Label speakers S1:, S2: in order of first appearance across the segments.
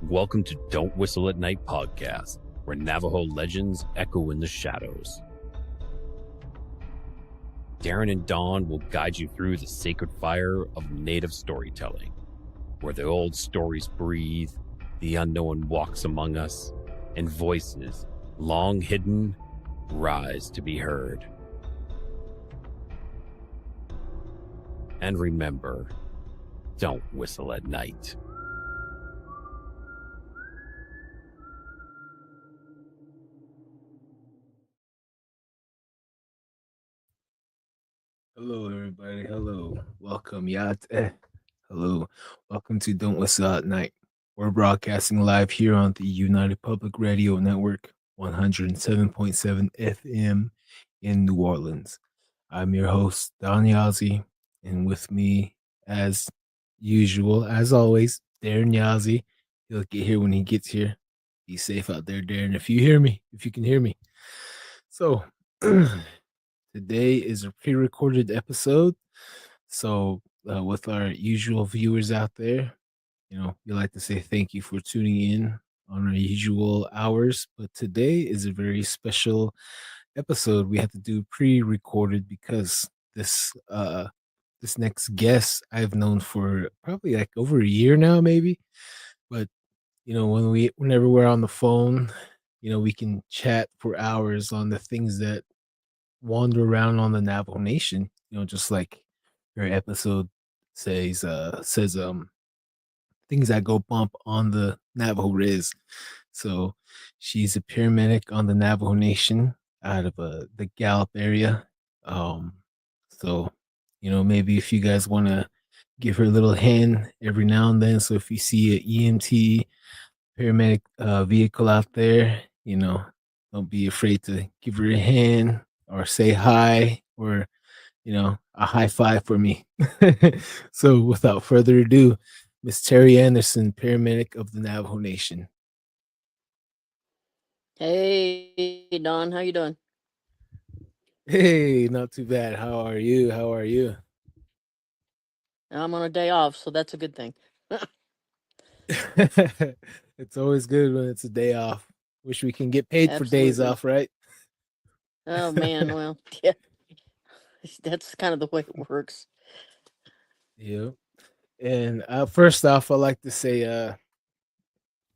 S1: Welcome to Don't Whistle at Night podcast, where Navajo legends echo in the shadows. Darren and Dawn will guide you through the sacred fire of native storytelling, where the old stories breathe, the unknown walks among us, and voices, long hidden, rise to be heard. And remember, don't whistle at night.
S2: Hello, everybody. Hello. Welcome, Yat. Hello. Welcome to Don't Whistle at Night. We're broadcasting live here on the United Public Radio Network, 107.7 FM in New Orleans. I'm your host, Don Yazzie, and with me, as usual, as always, Darren Yazzie. He'll get here when he gets here. Be safe out there, Darren, if you can hear me. So, today is a pre-recorded episode. So with our usual viewers out there, we like to say thank you for tuning in on our usual hours. But today is a very special episode. We have to do pre-recorded because this next guest I've known for probably like over a year now, maybe. But whenever we're on the phone, we can chat for hours on the things that wander around on the Navajo Nation, just like your episode says things that go bump on the Navajo Rez. So she's a paramedic on the Navajo Nation out of the Gallup area. So maybe if you guys want to give her a little hand every now and then. So if you see an EMT paramedic vehicle out there, don't be afraid to give her a hand or say hi or a high five for me. So without further ado, Miss Terri Anderson, paramedic of the Navajo Nation.
S3: Hey Don, how you doing?
S2: Hey, not too bad. How are you?
S3: I'm on a day off, so that's a good thing.
S2: It's always good when it's a day off. Wish we can get paid for days
S3: Absolutely.
S2: off, right?
S3: Oh man, well, yeah, that's kind of the way it works.
S2: Yeah. And first off, I'd like to say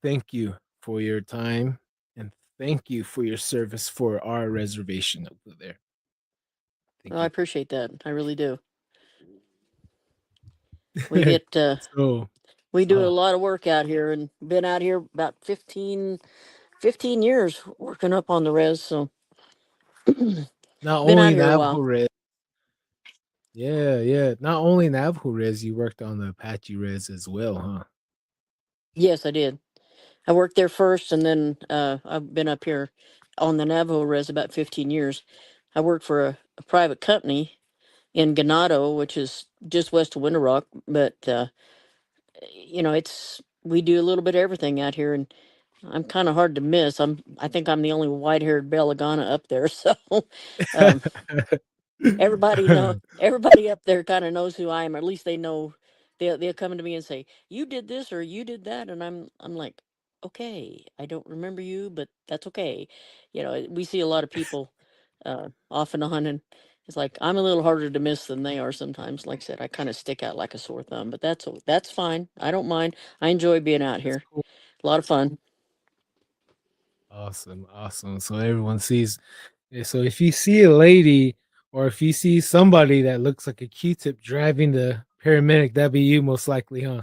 S2: thank you for your time and thank you for your service for our reservation over there. Thank
S3: Well, I
S2: you.
S3: appreciate that. I really do. We get
S2: So,
S3: we do a lot of work out here, and been out here about 15 years working up on the res. So
S2: not
S3: been out
S2: only
S3: here a
S2: Navajo
S3: while.
S2: Rez, yeah. Not only Navajo Rez, you worked on the Apache Rez as well, huh?
S3: Yes, I did. I worked there first, and then I've been up here on the Navajo res about 15 years. I worked for a private company in Ganado, which is just west of Winter Rock. But it's we do a little bit of everything out here, and I'm kind of hard to miss. I think I'm the only white-haired Belagana up there, so um, everybody up there kind of knows who I am. Or at least they know. They'll come to me and say, "You did this or you did that," and I'm like, "Okay, I don't remember you, but that's okay." We see a lot of people off and on, and it's like I'm a little harder to miss than they are sometimes. Like I said, I kind of stick out like a sore thumb, but that's fine. I don't mind. I enjoy being out
S2: That's
S3: here.
S2: cool.
S3: A lot of fun.
S2: Awesome. So everyone sees. So if you see a lady or if you see somebody that looks like a Q-tip driving the paramedic, that'd be you most likely, huh?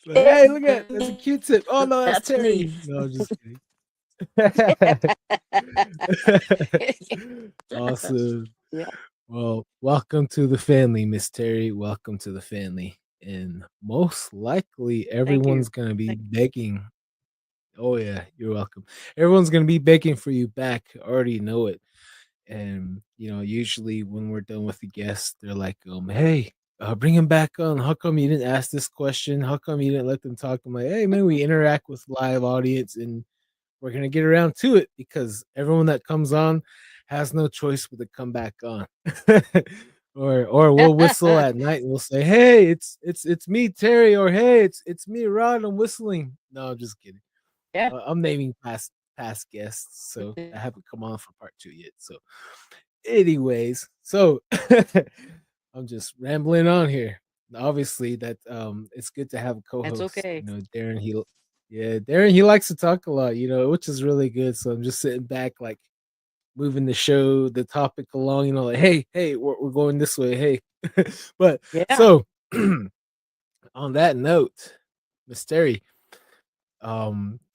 S2: Like, hey, look at there's a Q-tip. Oh no, that's
S3: That's me.
S2: Terry. No, just kidding. Awesome.
S3: Yeah.
S2: Well, welcome to the family, Miss Terry. Welcome to the family. And most likely
S3: Thank you.
S2: everyone's gonna be begging. Oh yeah, you're welcome. Everyone's gonna be begging for you back. I already know it. And usually when we're done with the guests, they're like, hey, bring him back on. How come you didn't ask this question? How come you didn't let them talk? I'm like, hey man, we interact with live audience and we're gonna get around to it because everyone that comes on has no choice but to come back on. or we'll whistle at night and we'll say, "Hey, it's me, Terry," or "Hey, it's me, Rod. I'm whistling." No, I'm just kidding.
S3: Yeah.
S2: I'm naming past guests, so I haven't come on for part 2 yet. So, anyways, so I'm just rambling on here. Obviously, that it's good to have a
S3: That's
S2: co-host.
S3: okay.
S2: Darren. Darren. He likes to talk a lot. Which is really good. So I'm just sitting back, like moving the topic along. Like, hey, we're going this way. Hey, but
S3: Yeah.
S2: so on that note, Miss Terry,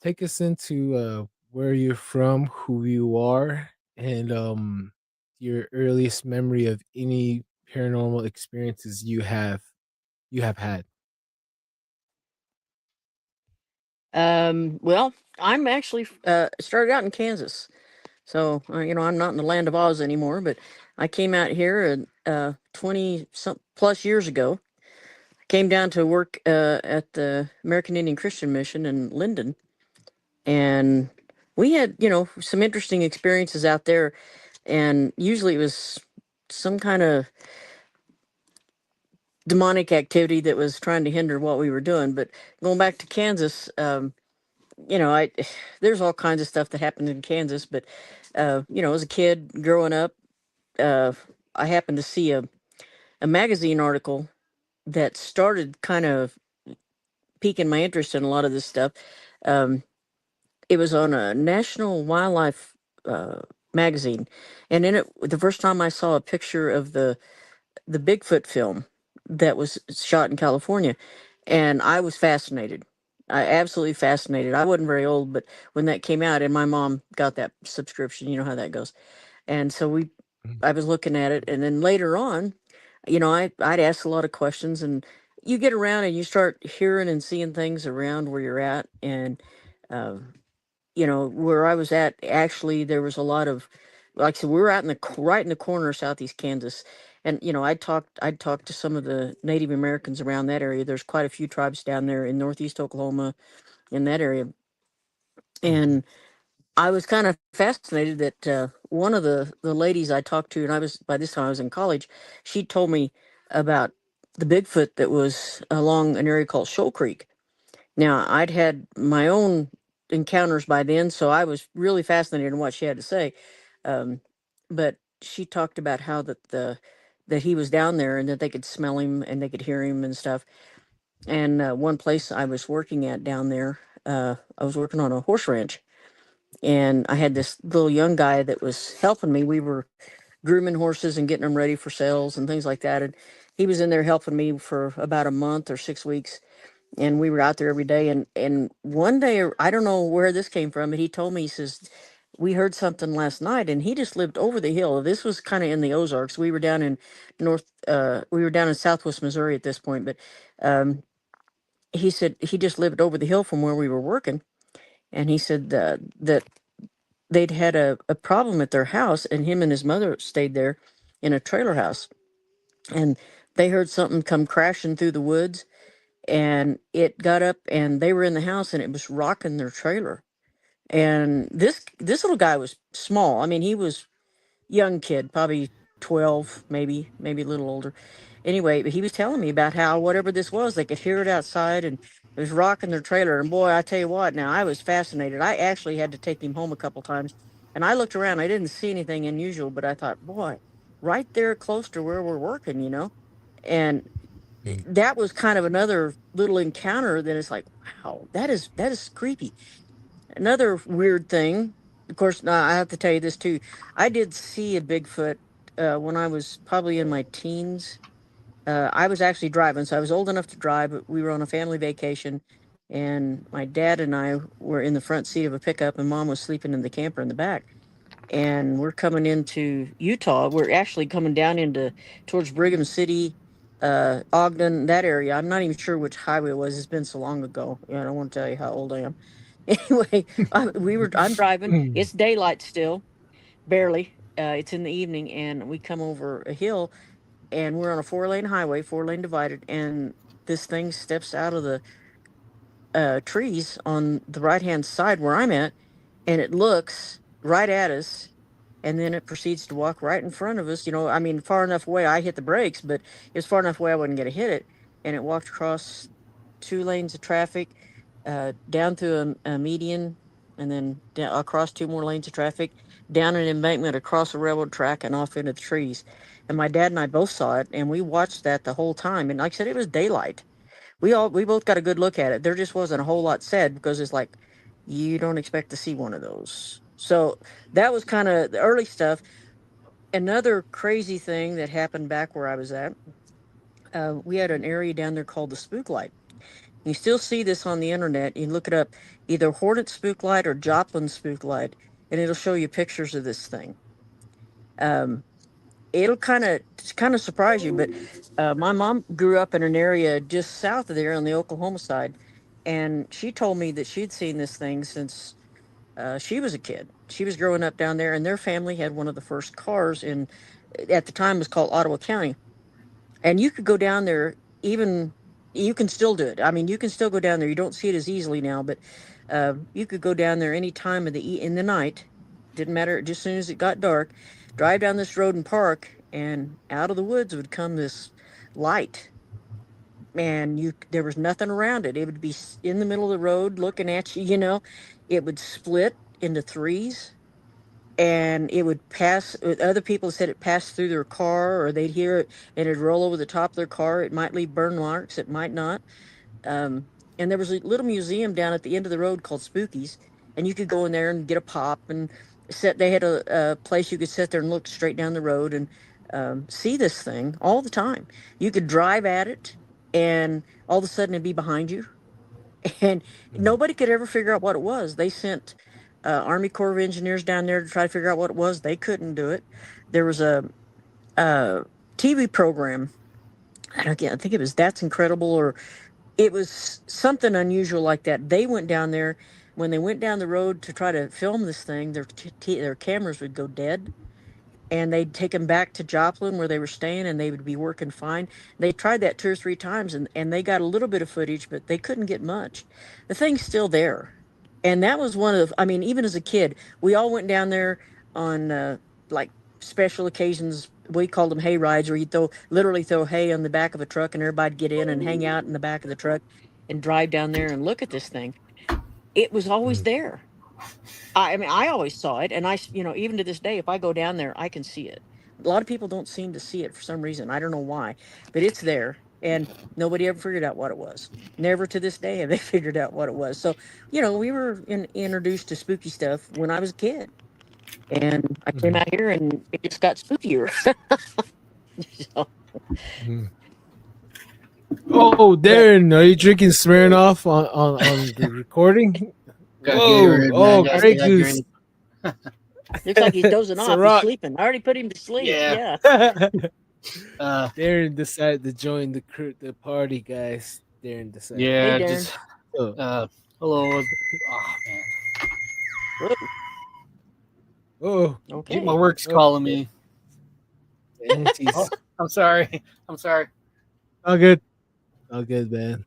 S2: take us into where you're from, who you are, and your earliest memory of any paranormal experiences you have had.
S3: Well, I'm actually started out in Kansas, so I'm not in the land of Oz anymore. But I came out here 20 some plus years ago. Came down to work at the American Indian Christian Mission in Linden, and we had some interesting experiences out there. And usually it was some kind of demonic activity that was trying to hinder what we were doing. But going back to Kansas, I there's all kinds of stuff that happened in Kansas. But as a kid growing up, uh, I happened to see a magazine article that started kind of piquing my interest in a lot of this stuff. Um, it was on a National Wildlife uh, magazine, and in it, the first time I saw a picture of the Bigfoot film that was shot in California, and I was fascinated. I absolutely fascinated. I wasn't very old, but when that came out, and my mom got that subscription, you know how that goes. And so I was looking at it, and then later on, I'd ask a lot of questions, and you get around and you start hearing and seeing things around where you're at, and um, where I was at, actually, there was a lot of, like I said, we were out right in the corner of southeast Kansas. And, I'd talked to some of the Native Americans around that area. There's quite a few tribes down there in northeast Oklahoma, in that area.
S2: Mhm.
S3: And I was kind of fascinated that one of the ladies I talked to, and by this time I was in college, she told me about the Bigfoot that was along an area called Shoal Creek. Now, I'd had my own encounters by then, so I was really fascinated in what she had to say. Um, but she talked about how that he was down there and that they could smell him and they could hear him and stuff. And one place I was working at down there, I was working on a horse ranch, and I had this little young guy that was helping me. We were grooming horses and getting them ready for sales and things like that, and he was in there helping me for about a month or 6 weeks, and we were out there every day. And one day, I don't know where this came from, but he told me, he says, we heard something last night. And he just lived over the hill. This was kind of in the Ozarks. We were down in southwest Missouri at this point. But um he said he just lived over the hill from where we were working. And he said that they'd had a problem at their house, and him and his mother stayed there in a trailer house, and they heard something come crashing through the woods, and it got up, and they were in the house, and it was rocking their trailer. And this little guy was small. I mean, he was young kid, probably 12, maybe a little older. Anyway, but he was telling me about how whatever this was, they could hear it outside, and it was rocking their trailer. And boy, I tell you what, now I was fascinated. I actually had to take him home a couple times, and I looked around. I didn't see anything unusual, but I thought, boy, right there close to where we're working. And
S2: Mm.
S3: that was kind of another little encounter that is like, wow, that is creepy. Another weird thing, of course, I have to tell you this too. I did see a Bigfoot when I was probably in my teens. I was actually driving, so I was old enough to drive, but we were on a family vacation, and my dad and I were in the front seat of a pickup, and mom was sleeping in the camper in the back. And we're coming into Utah. We're actually coming down into towards Brigham City, Ogden, that area. I'm not even sure which highway it was. It's been so long ago. I don't want to tell you how old I am. Anyway, I'm driving.
S2: Mm.
S3: It's daylight still, barely. It's in the evening, and we come over a hill, and we're on a 4-lane highway, 4-lane divided, and this thing steps out of the trees on the right hand side where I'm at, and it looks right at us, and then it proceeds to walk right in front of us. I mean, far enough away I hit the brakes, but it was far enough away I wasn't going to hit it. And it walked across 2 lanes of traffic, down through a median, and then across 2 more lanes of traffic, down an embankment, across a railroad track, and off into the trees. And my dad and I both saw it, and we watched that the whole time. And like I said, it was daylight. We both got a good look at it. There just wasn't a whole lot said, because it's like, you don't expect to see one of those. So that was kind of the early stuff. Another crazy thing that happened back where I was at, we had an area down there called the Spook Light. You still see this on the internet. You look it up, either Hornet Spook Light or Joplin Spook Light, and it'll show you pictures of this thing. It'll kind of surprise you, but my mom grew up in an area just south of there on the Oklahoma side, and she told me that she'd seen this thing since she was a kid. She was growing up down there, and their family had one of the first cars at the time, it was called Ottawa County. And you could go down there, even, you can still do it. I mean, you can still go down there. You don't see it as easily now, but you could go down there any time of in the night. Didn't matter, just as soon as it got dark, drive down this road and park, and out of the woods would come this light. And there was nothing around it. It would be in the middle of the road looking at you. It would split into threes, and it would pass. Other people said it passed through their car, or they'd hear it and it'd roll over the top of their car. It might leave burn marks, it might not. And there was a little museum down at the end of the road called Spookies, and you could go in there and get a pop and they had a place you could sit there and look straight down the road and see this thing all the time. You could drive at it, and all of a sudden it'd be behind you, and nobody could ever figure out what it was. They sent Army Corps of Engineers down there to try to figure out what it was. They couldn't do it. There was a TV program, I think it was That's Incredible, or it was something unusual like that. They went down there. When they went down the road to try to film this thing, their cameras would go dead, and they'd take them back to Joplin where they were staying, and they would be working fine. They tried that 2 or 3 times, and they got a little bit of footage, but they couldn't get much. The thing's still there. And that was one of, I mean, even as a kid, we all went down there on like special occasions. We called them hay rides, where you literally throw hay on the back of a truck, and everybody'd get in and hang out in the back of the truck and drive down there and look at this thing. It was always there. I mean, I always saw it, and even to this day, if I go down there, I can see it. A lot of people don't seem to see it for some reason. I don't know why, but it's there, and nobody ever figured out what it was. Never to this day have they figured out what it was. So, we were introduced to spooky stuff when I was a kid, and I came out here, and it just got spookier. So.
S2: Oh, Darren, are you drinking Smirnoff on the recording? Whoa, great goose.
S3: Looks like he's dozing off. He's sleeping. I already put him to sleep. Yeah.
S2: Darren decided to join the party, guys. Darren decided.
S4: Yeah,
S3: Hey, Darren.
S4: just hello. Oh man.
S2: Oh,
S3: Okay.
S4: My work's calling me.
S2: Oh,
S4: I'm sorry.
S2: all good, man.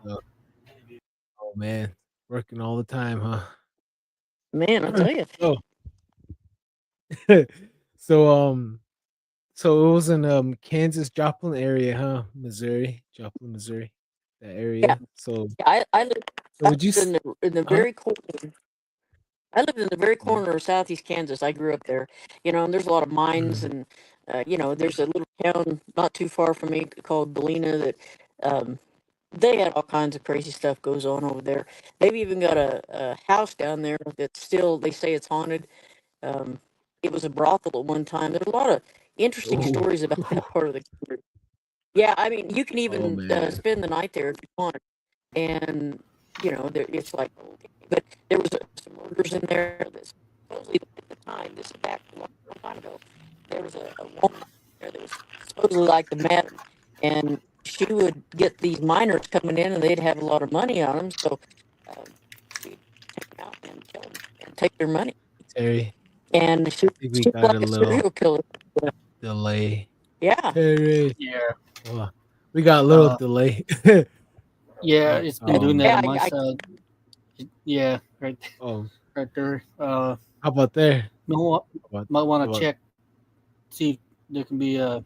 S2: Oh man, working all the time, huh?
S3: Man, I'll tell you.
S2: So it was in Kansas, Joplin area, huh? Joplin, Missouri, that area.
S3: Yeah.
S2: So
S3: I lived
S2: would you
S3: in the very corner. I lived in the very corner of southeast Kansas. I grew up there, and there's a lot of mines, and there's a little town not too far from me called Galena that they had all kinds of crazy stuff goes on over there. They've even got a house down there that's still, they say it's haunted. It was a brothel at one time. There's a lot of interesting stories about that part of the country. Yeah, I mean, you can even spend the night there if you want, and it's like, okay. But there was some murders in there. That supposedly at the time, this is back a long time ago, there was a woman there that was supposedly like the madam, and she would get these miners coming in, and they'd have a lot of money on them, so she'd take them out and kill them and take their money.
S2: Terry,
S3: And she
S2: we
S3: was
S2: got
S3: like
S2: a
S3: a
S2: little
S3: serial killer.
S2: delay.
S3: Yeah.
S2: Terry,
S4: Yeah.
S2: we got a little delay.
S4: Yeah, it's been doing that
S3: Yeah,
S4: on my side. Yeah, right.
S2: Oh,
S4: Right there.
S2: how about there? What?
S4: Might want to
S2: What?
S4: check, see if there can be a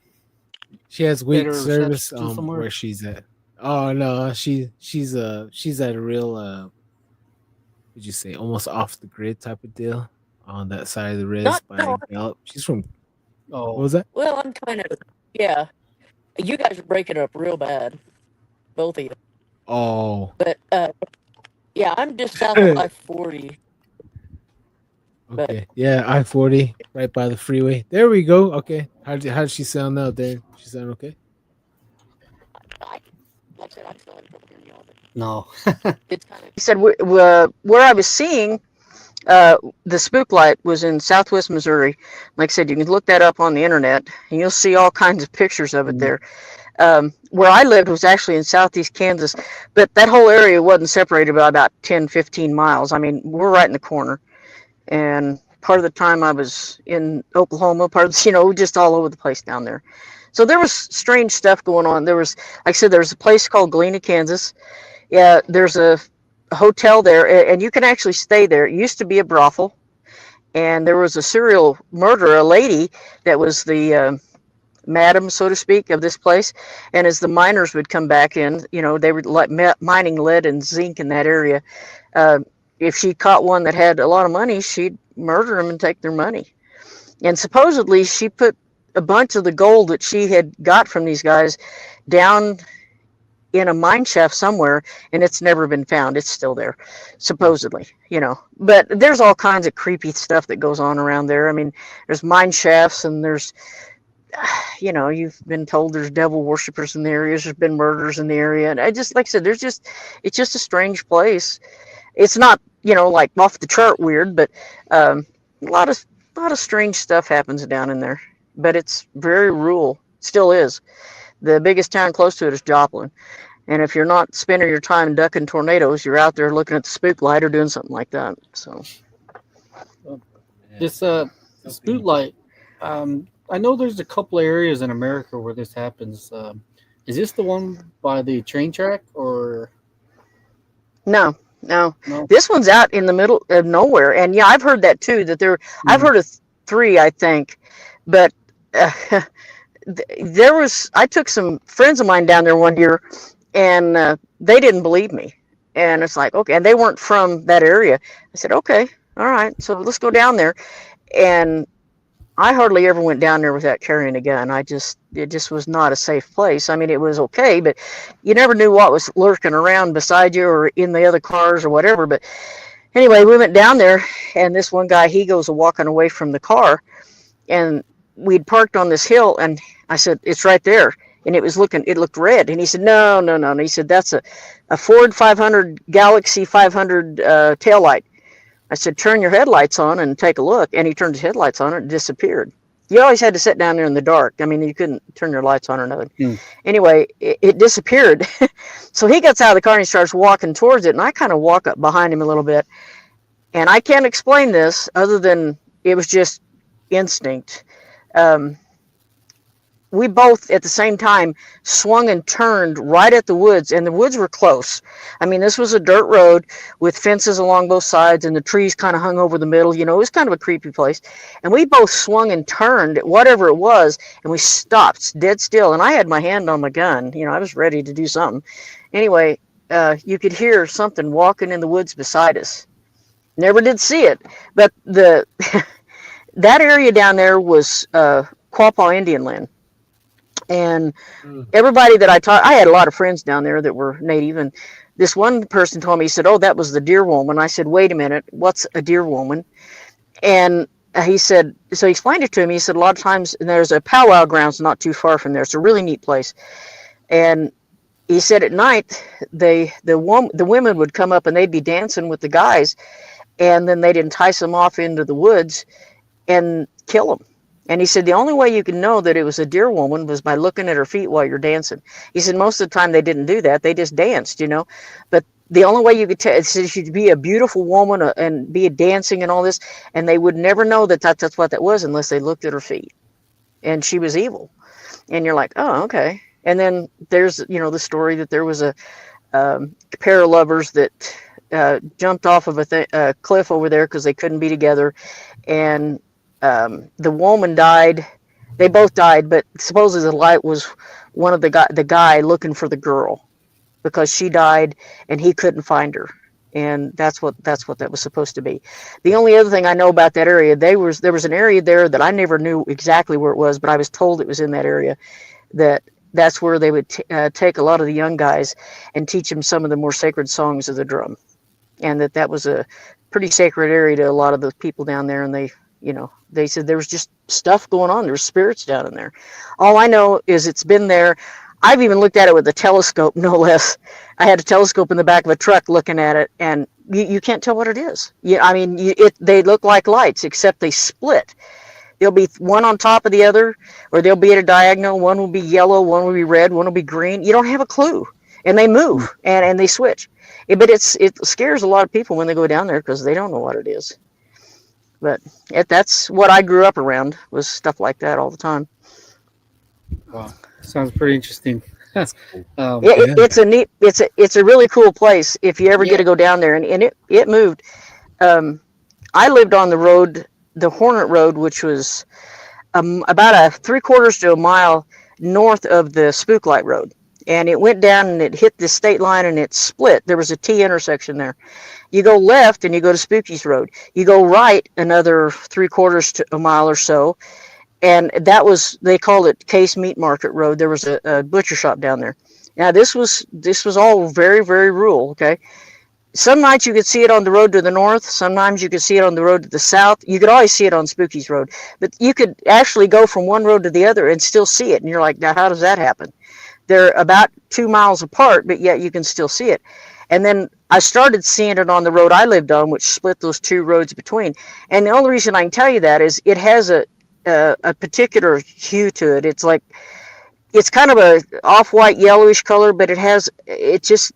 S2: She has weak
S4: better
S2: service
S4: reception somewhere.
S2: where she's at. Oh no, she's at a real would you say almost off the grid type of deal on that side of the Rez
S3: Not
S2: by
S3: no.
S2: Gallup. She's from what
S4: Oh,
S2: was that?
S3: Well, I'm kind of yeah. You guys are breaking up real bad, both of you.
S2: Oh.
S3: But yeah, I'm just south of I-40. But
S2: Okay. Yeah, I-40 right by the freeway. There we go. Okay. How did she sound now, Darren? She sound okay?
S3: I, like I said, I'm still in hearing you all, but
S4: no.
S3: it's kind of. He said where I was seeing the spook light was in Southwest Missouri. Like I said, you can look that up on the internet, and you'll see all kinds of pictures of it there. Where I lived was actually in southeast Kansas, but that whole area wasn't separated by about 10, 15 miles. I mean, we're right in the corner. And part of the time I was in Oklahoma, just all over the place down there. So there was strange stuff going on. There was, like I said, there's a place called Galena, Kansas. Yeah, there's a hotel there, and you can actually stay there. It used to be a brothel, and there was a serial murderer, a lady that was the madam, so to speak, of this place. And as the miners would come back in, they were like mining lead and zinc in that area. If she caught one that had a lot of money, she'd murder them and take their money. And supposedly she put a bunch of the gold that she had got from these guys down in a mine shaft somewhere, and it's never been found. It's still there, supposedly, But there's all kinds of creepy stuff that goes on around there. I mean, there's mine shafts, and there's, you've been told there's devil worshippers in the area. There's been murders in the area. And I just, like I said, it's just a strange place. It's not, like off the chart weird, but a lot of strange stuff happens down in there. But it's very rural, still is. The biggest town close to it is Joplin. And if you're not spending your time ducking tornadoes, you're out there looking at the spook light or doing something like that. So
S4: This spook light, I know there's a couple of areas in America where this happens. Is this the one by the train track or?
S3: No. This one's out in the middle of nowhere. And yeah, I've heard that too, I've heard of 3, I think, but I took some friends of mine down there one year, and they didn't believe me. And it's like, okay, and they weren't from that area. I said, okay, all right, so let's go down there. And I hardly ever went down there without carrying a gun. It just was not a safe place. I mean, it was okay, but you never knew what was lurking around beside you or in the other cars or whatever. But anyway, we went down there, and this one guy, he goes walking away from the car, and we'd parked on this hill, and I said, it's right there. And it looked red. And he said, no. And he said, that's a Ford 500 Galaxy 500 taillight. I said, turn your headlights on and take a look. And he turned his headlights on and it disappeared. You always had to sit down there in the dark. I mean, you couldn't turn your lights on or nothing. Anyway, it disappeared. So he gets out of the car and he starts walking towards it. And I kind of walk up behind him a little bit. And I can't explain this other than it was just instinct. We both at the same time swung and turned right at the woods, and the woods were close. I mean, this was a dirt road with fences along both sides, and the trees kind of hung over the middle. It was kind of a creepy place. And we both swung and turned, whatever it was, and we stopped dead still. And I had my hand on my gun. I was ready to do something. Anyway, you could hear something walking in the woods beside us. Never did see it, but that area down there was Quapaw Indian land. And everybody that I had a lot of friends down there that were Native, and this one person told me, he said, oh, that was the deer woman. I said, wait a minute, what's a deer woman? And he said, so he explained it to me. He said, a lot of times, and there's a powwow grounds not too far from there. It's a really neat place. And he said at night, the women would come up and they'd be dancing with the guys, and then they'd entice them off into the woods and kill them. And he said the only way you can know that it was a deer woman was by looking at her feet while you're dancing. He said most of the time they didn't do that. They just danced, But the only way you could tell, she'd be a beautiful woman and be dancing and all this, and they would never know that's what that was unless they looked at her feet. And she was evil. And you're like, oh, okay. And then there's, the story that there was a pair of lovers that jumped off of a cliff over there because they couldn't be together. And The woman died. They both died, but supposedly the light was one of the guy looking for the girl because she died and he couldn't find her. And that's what that was supposed to be. The only other thing I know about that area, there was an area there that I never knew exactly where it was, but I was told it was in that area. That's where they would take a lot of the young guys and teach them some of the more sacred songs of the drum, and that was a pretty sacred area to a lot of the people down there. And they said there was just stuff going on. There's spirits down in there. All I know is it's been there. I've even looked at it with a telescope, no less. I had a telescope in the back of a truck looking at it, and you can't tell what it is. They look like lights, except they split. There'll be one on top of the other, or they'll be at a diagonal. One will be yellow, one will be red, one will be green. You don't have a clue, and they move and they switch. But it scares a lot of people when they go down there because they don't know what it is. But that's what I grew up around, was stuff like that all the time.
S4: Wow, sounds pretty interesting.
S3: It's a really cool place if you ever get to go down there, and it moved. I lived on the road, the Hornet Road, which was about a 3/4 to a mile north of the Spooklight Road, and it went down and it hit the state line and it split. There was a T intersection there. You go left and you go to Spooky's Road. You go right another 3/4 to a mile or so, and they called it Case Meat Market Road. There was a butcher shop down there. Now this was all very, very rural. Okay. Some nights you could see it on the road to the north. Sometimes you could see it on the road to the south. You could always see it on Spooky's Road. But you could actually go from one road to the other and still see it. And you're like, now how does that happen? They're about 2 miles apart, but yet you can still see it. And then I started seeing it on the road I lived on, which split those two roads between. And the only reason I can tell you that is it has a particular hue to it. It's kind of a off-white yellowish color, but it just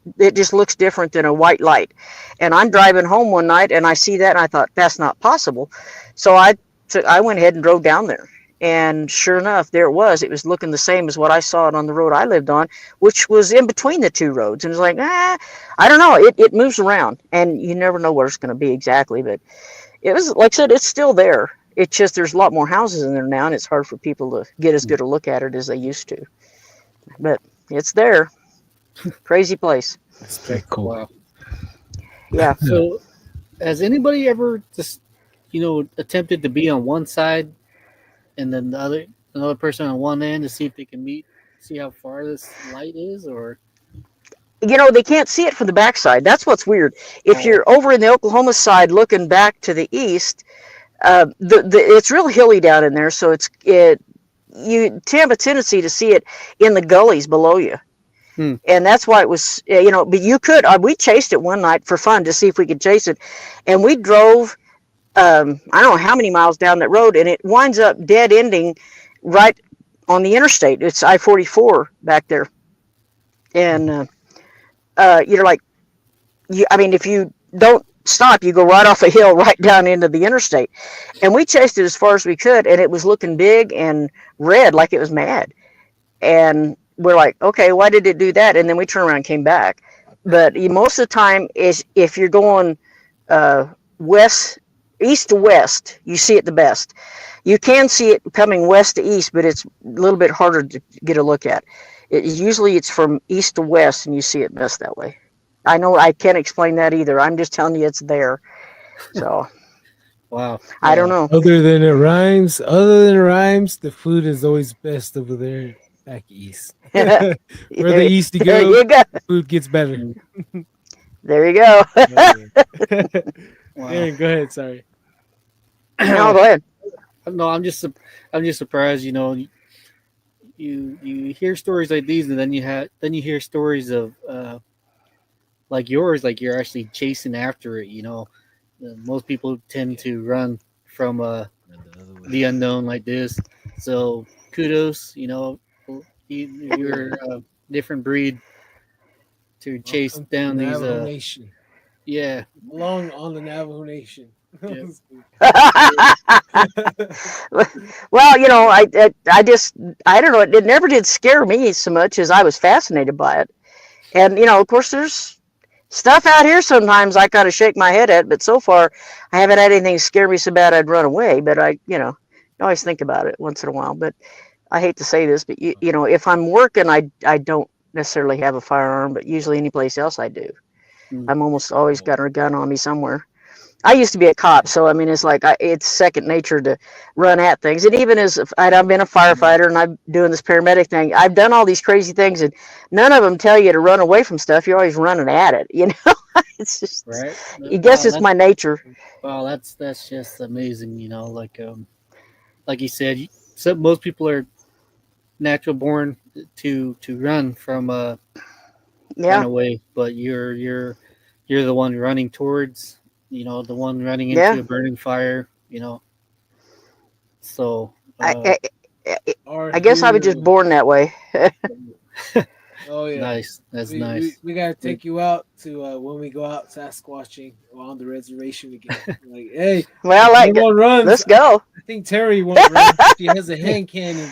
S3: looks different than a white light. And I'm driving home one night and I see that and I thought, that's not possible. So I went ahead and drove down there, and sure enough, there it was. It was looking the same as what I saw it on the road I lived on, which was in between the two roads. And it's like, I don't know. It moves around and you never know where it's going to be exactly, but it was, like I said, it's still there. It's just there's a lot more houses in there now, and it's hard for people to get as good a look at it as they used to. But it's there. Crazy place.
S2: That's very cool.
S4: Wow.
S3: Yeah.
S4: So, has anybody ever just, attempted to be on one side and then another person on one end to see if they can see how far this light is, or?
S3: They can't see it from the backside. That's what's weird. If you're over in the Oklahoma side looking back to the east, it's real hilly down in there, so you have a tendency to see it in the gullies below you. And that's why it was, but you could, we chased it one night for fun to see if we could chase it. And we drove, I don't know how many miles down that road, and it winds up dead ending right on the interstate. It's I-44 back there. And, you're like, if you don't stop, you go right off a hill right down into the interstate. And we chased it as far as we could, and it was looking big and red like it was mad. And we're like, okay, why did it do that? And then we turned around and came back. But most of the time is if you're going east to west, you see it the best. You can see it coming west to east, but it's a little bit harder to get a look at. Usually it's from east to west, and you see it best that way. I know I can't explain that either. I'm just telling you it's there. So,
S4: wow.
S3: I don't know.
S2: Other than it rhymes, the food is always best over there back east. Where the east you go, food gets better.
S3: There you go.
S4: Wow.
S2: Aaron, go ahead. Sorry.
S3: No, go ahead.
S4: No, I'm just surprised. You hear stories like these, and then you hear stories of like yours, like you're actually chasing after it. Most people tend to run from the unknown like this. So kudos, you're a different breed to chase down these.
S2: Navajo Nation.
S4: Yeah,
S2: Belong on the Navajo Nation.
S4: Yeah.
S3: Well, I don't know. It never did scare me so much as I was fascinated by it. And of course, Stuff out here sometimes I kind of shake my head at, but so far I haven't had anything scare me so bad I'd run away. But I always think about it once in a while. But I hate to say this, but if I'm working, I don't necessarily have a firearm, but usually any place else I do. I'm almost always got a gun on me somewhere. I used to be a cop, so I mean, it's like it's second nature to run at things. And even as I've been a firefighter and I'm doing this paramedic thing, I've done all these crazy things, and none of them tell you to run away from stuff. You're always running at it. It's just,
S4: right.
S3: I guess it's my nature.
S4: Wow, that's just amazing. Like you said, most people are natural born to run from run away, but you're the one running towards, the one running into a burning fire, so
S3: I guess I was just born that way.
S2: Oh yeah,
S4: nice. That's nice.
S2: We gotta take you out to when we go out Sasquatching on the reservation again. Like, hey,
S3: well, like, let's go.
S2: I think Terry won't run. She has a hand cannon.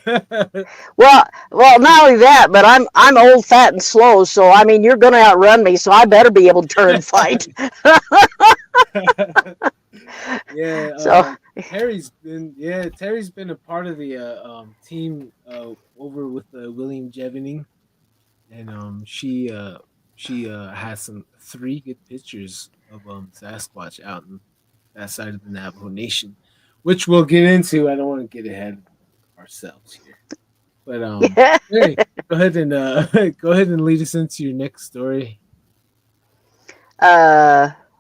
S3: well, not only that, but I'm old, fat, and slow. So I mean, you're gonna outrun me. So I better be able to turn and fight.
S2: Yeah.
S3: So
S2: Terry's been a part of the team over with William Jevening, and she has some 3 good pictures of Sasquatch out in that side of the Navajo Nation, which we'll get into. I don't want to get ahead of ourselves here, but hey, go ahead and lead us into your next story.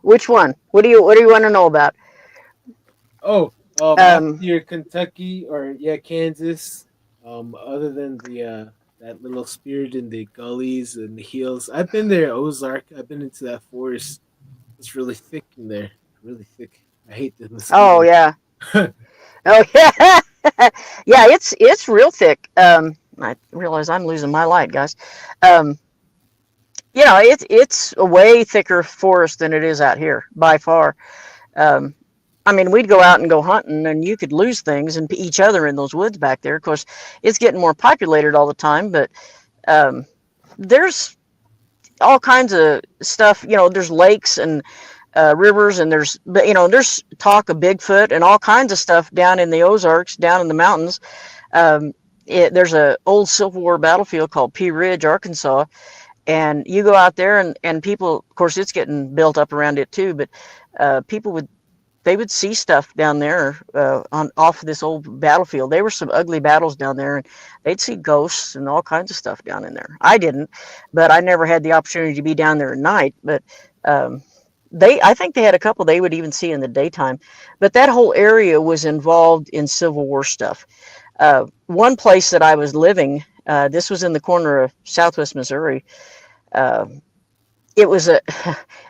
S3: Which one? What do you want to know about?
S2: Your Kentucky or Kansas. Other than the that little spirit in the gullies and the hills, I've been there. Ozark. I've been into that forest. It's really thick in there. Really thick. I hate the mosquitoes.
S3: Oh yeah. Oh yeah. Yeah, it's real thick. I realize I'm losing my light, guys. It's a way thicker forest than it is out here by far. I mean, we'd go out and go hunting, and you could lose things and each other in those woods back there. Of course, it's getting more populated all the time, but there's all kinds of stuff. There's lakes and rivers, and there's talk of Bigfoot and all kinds of stuff down in the Ozarks, down in the mountains. There's a old Civil War battlefield called Pea Ridge, Arkansas, and you go out there, and people, of course, it's getting built up around it too, but people would see stuff down there off of this old battlefield. There were some ugly battles down there, and they'd see ghosts and all kinds of stuff down in there. I didn't, but I never had the opportunity to be down there at night. But I think they had a couple they would even see in the daytime. But that whole area was involved in Civil War stuff. One place that I was living, this was in the corner of Southwest Missouri.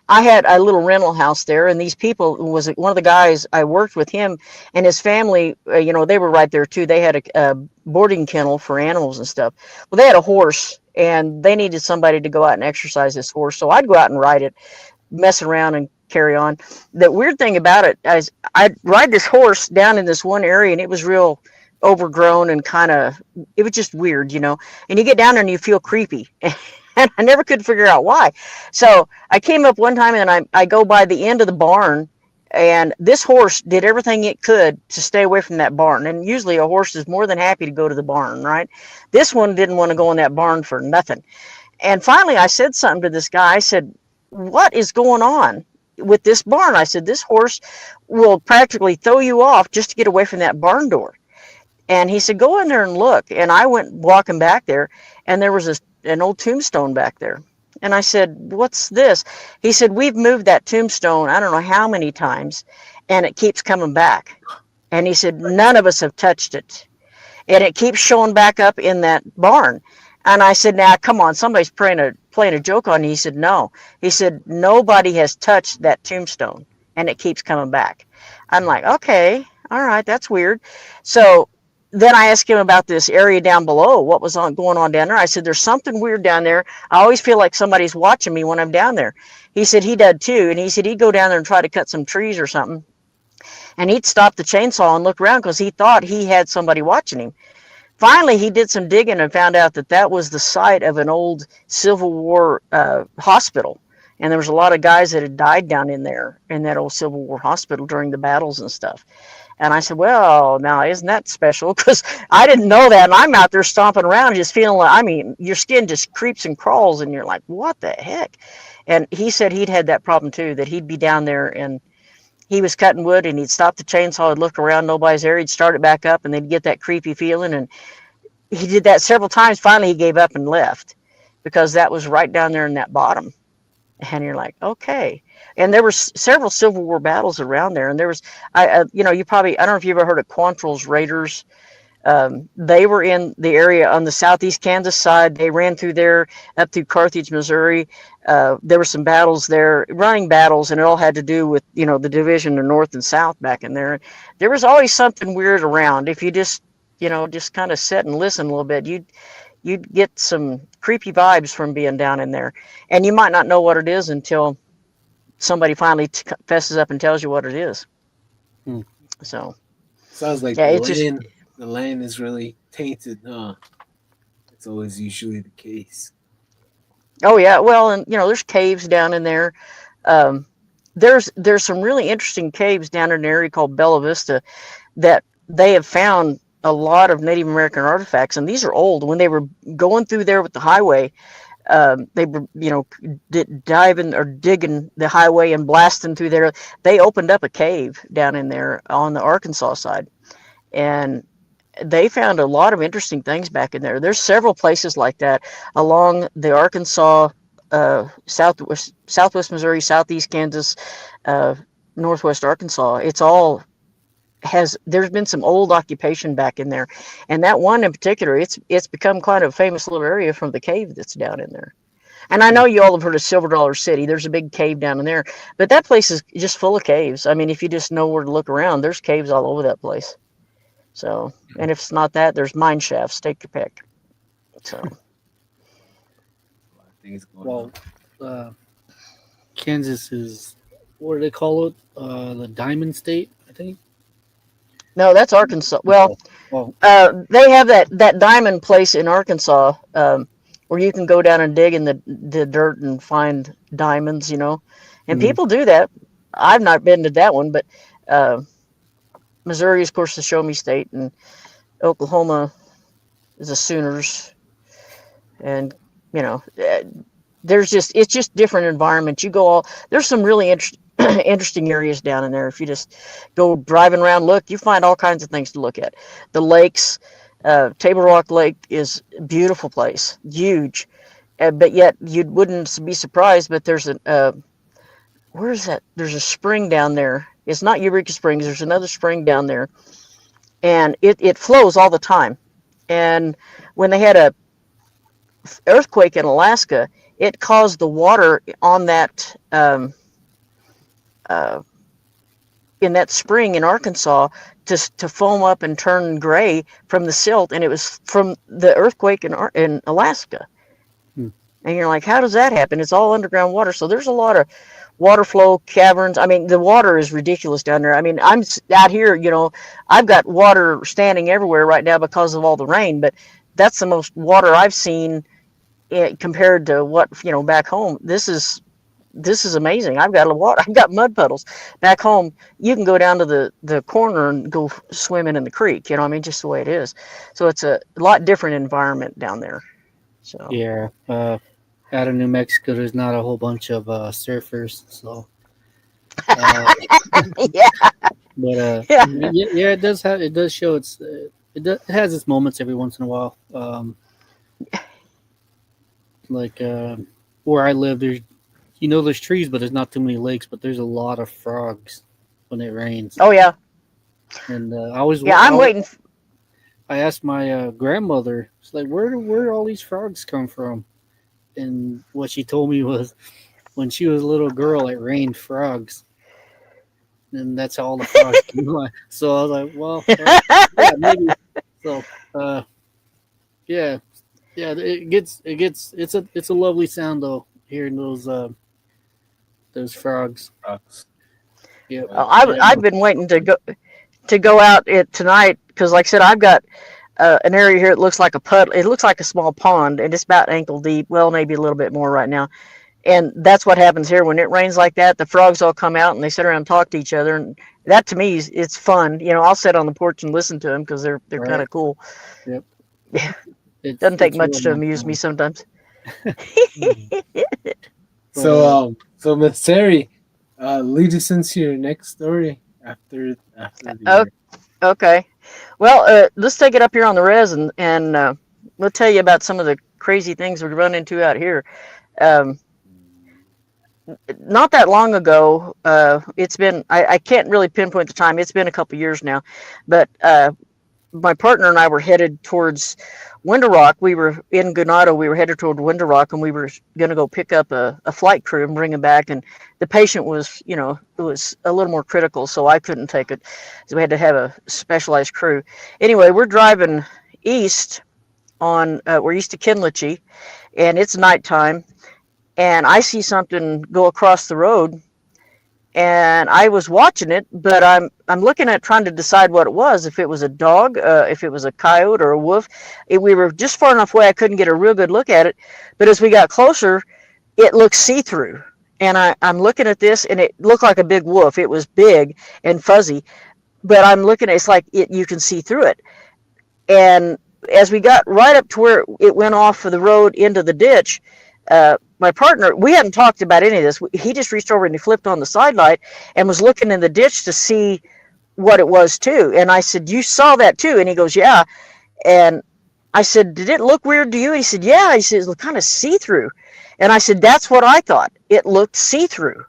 S3: I had a little rental house there, and these people was one of the guys I worked with him and his family. They were right there too. They had a boarding kennel for animals and stuff. Well, they had a horse, and they needed somebody to go out and exercise this horse. So I'd go out and ride it, mess around, and carry on. The weird thing about it is I'd ride this horse down in this one area, and it was real overgrown and it was just weird, and you get down there and you feel creepy. And I never could figure out why. So I came up one time, and I go by the end of the barn, and this horse did everything it could to stay away from that barn. And usually a horse is more than happy to go to the barn, right? This one didn't want to go in that barn for nothing. And finally I said something to this guy. I said, "What is going on with this barn?" I said, "This horse will practically throw you off just to get away from that barn door." And he said, "Go in there and look." And I went walking back there, and there was an old tombstone back there. And I said, "What's this?" He said, "We've moved that tombstone I don't know how many times, and it keeps coming back." And he said, "None of us have touched it, and it keeps showing back up in that barn." And I said, "Now, come on, somebody's playing a joke on you." He said, "No." He said, "Nobody has touched that tombstone, and it keeps coming back." I'm like, okay, all right, that's weird. So then I asked him about this area down below, what was going on down there. I said, "There's something weird down there. I always feel like somebody's watching me when I'm down there." He said he did too. And he said he'd go down there and try to cut some trees or something. And he'd stop the chainsaw and look around because he thought he had somebody watching him. Finally, he did some digging and found out that was the site of an old Civil War hospital. and there was a lot of guys that had died down in there in that old Civil War hospital during the battles and stuff. And I said, well, now isn't that special? Because I didn't know that, and I'm out there stomping around, just feeling like, I mean, your skin just creeps and crawls, and you're like, what the heck? And he said he'd had that problem too, that he'd be down there and he was cutting wood, and he'd stop the chainsaw, he'd look around, nobody's there, he'd start it back up, and they'd get that creepy feeling. And he did that several times. Finally, he gave up and left because that was right down there in that bottom. And you're like, okay. And there were several Civil War battles around there. And there was, you know, you probably, I don't know if you've ever heard of Quantrill's Raiders. They were in the area on the southeast Kansas side. They ran through there up through Carthage, Missouri. There were some battles there, running battles, and it all had to do with, you know, the division of North and South back in there. There was always something weird around. If you just, you know, just kind of sit and listen a little bit, you'd get some creepy vibes from being down in there. And you might not know what it is until somebody finally fesses up and tells you what it is. So
S2: sounds like
S3: yeah,
S2: the land is really tainted, huh? It's always usually the case.
S3: Oh yeah, well, and you know, there's caves down in there. There's some really interesting caves down in an area called Bella Vista that they have found a lot of Native American artifacts, and these are old. When they were going through there with the highway, they were, you know, diving or digging the highway and blasting through there. They opened up a cave down in there on the Arkansas side, and they found a lot of interesting things back in there. There's several places like that along the Arkansas, southwest Missouri, southeast Kansas, northwest Arkansas. It's all there's been some old occupation back in there, and that one in particular, it's become quite a famous little area from the cave that's down in there. And I know you all have heard of Silver Dollar City. There's a big cave down in there, but that place is just full of caves. I mean, if you just know where to look around, there's caves all over that place. So, and if it's not that, there's mine shafts. Take your pick. So,
S4: well, Kansas is, what do they call it? The Diamond State, I think.
S3: no, that's Arkansas. Well, they have that diamond place in Arkansas where you can go down and dig in the dirt and find diamonds, you know. And people do that. I've not been to that one, but Missouri is, of course, the Show Me State, and Oklahoma is the Sooners. And, you know, it's just different environments. You go there's some really interesting areas down in there. If you just go driving around, look, you find all kinds of things to look at. The lakes, Table Rock Lake is a beautiful place, huge. But yet you wouldn't be surprised, but there's where is that? There's a spring down there. It's not Eureka Springs. There's another spring down there, and it flows all the time. And when they had a earthquake in Alaska, it caused the water on that in that spring in Arkansas to foam up and turn gray from the silt, and it was from the earthquake in Alaska. And you're like, how does that happen? It's all underground water. So there's a lot of water flow, caverns. I mean, the water is ridiculous down there. I mean, I'm out here, you know, I've got water standing everywhere right now because of all the rain, but that's the most water I've seen compared to what, you know, back home. This is amazing. I've got mud puddles back home. You can go down to the corner and go swimming in the creek, you know what I mean? Just the way it is. So it's a lot different environment down there. So
S4: yeah, out of New Mexico, there's not a whole bunch of surfers, so
S3: yeah.
S4: But yeah, it does show it has its moments every once in a while. Like where I live, there's trees, but there's not too many lakes, but there's a lot of frogs when it rains.
S3: Oh yeah.
S4: And
S3: I'm waiting.
S4: I asked my grandmother, it's like, where do all these frogs come from? And what she told me was, when she was a little girl, it rained frogs, and that's how all the frogs came. So I was like, well, yeah, maybe. So, yeah, it's a lovely sound though, hearing those frogs. Yeah,
S3: I've been waiting to go out tonight because, like I said, I've got an area here. It looks like a puddle. It looks like a small pond, and it's about ankle deep. Well, maybe a little bit more right now. And that's what happens here when it rains like that. The frogs all come out and they sit around and talk to each other, and that to me it's fun. I'll sit on the porch and listen to them because they're kind
S4: Right.
S3: of cool.
S4: Yep.
S3: Yeah, doesn't take much to
S4: really
S3: amuse me sometimes.
S2: So Miss Terri, lead us into your next story after the.
S3: Okay. Well, let's take it up here on the res, and we'll tell you about some of the crazy things we run into out here. Not that long ago, it's been, I can't really pinpoint the time. It's been a couple years now, but my partner and I were headed towards Window Rock. We were in Ganado. We were headed toward Window Rock, and we were going to go pick up a flight crew and bring him back. And the patient was, it was a little more critical, so I couldn't take it. So we had to have a specialized crew. Anyway, we're driving east we're east of Kinlichy, and it's nighttime. And I see something go across the road, and I was watching it, but I'm looking at trying to decide what it was, if it was a dog, if it was a coyote or a wolf. We were just far enough away I couldn't get a real good look at it, but as we got closer, it looked see-through. And I'm looking at this, and it looked like a big wolf. It was big and fuzzy, but I'm looking at it's like you can see through it. And as we got right up to where it went off of the road into the ditch, my partner, we hadn't talked about any of this. He just reached over and he flipped on the side light and was looking in the ditch to see what it was too. And I said, "You saw that too?" And he goes, "Yeah." And I said, "Did it look weird to you?" And he said, "Yeah." He says, "It looked kind of see-through." And I said, "That's what I thought. It looked see-through."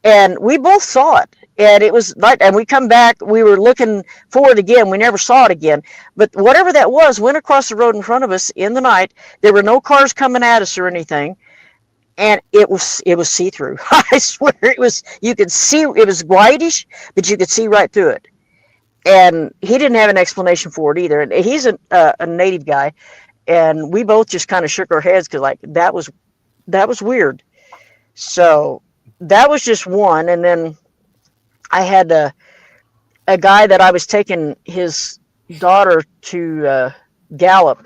S3: And we both saw it. And it was like, and we come back, we were looking for it again. We never saw it again. But whatever that was went across the road in front of us in the night. There were no cars coming at us or anything. And it was see-through. I swear it was, you could see, it was whitish, but you could see right through it. And he didn't have an explanation for it either. And he's a native guy. And we both just kind of shook our heads because like, that was weird. So that was just one. And then I had a guy that I was taking his daughter to Gallup.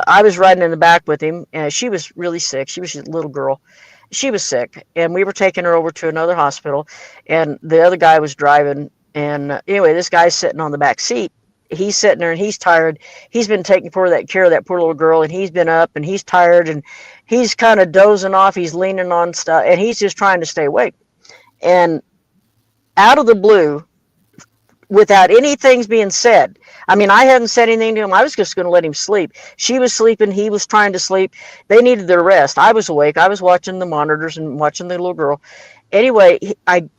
S3: I was riding in the back with him, and she was really sick. She was a little girl. She was sick, and we were taking her over to another hospital, and the other guy was driving. And anyway, this guy's sitting on the back seat. He's sitting there, and he's tired. He's been taking care of that poor little girl, and he's been up, and he's tired, and he's kind of dozing off. He's leaning on stuff, and he's just trying to stay awake. And out of the blue, without anything being said. I mean, I hadn't said anything to him. I was just going to let him sleep. She was sleeping. He was trying to sleep. They needed their rest. I was awake. I was watching the monitors and watching the little girl. Anyway,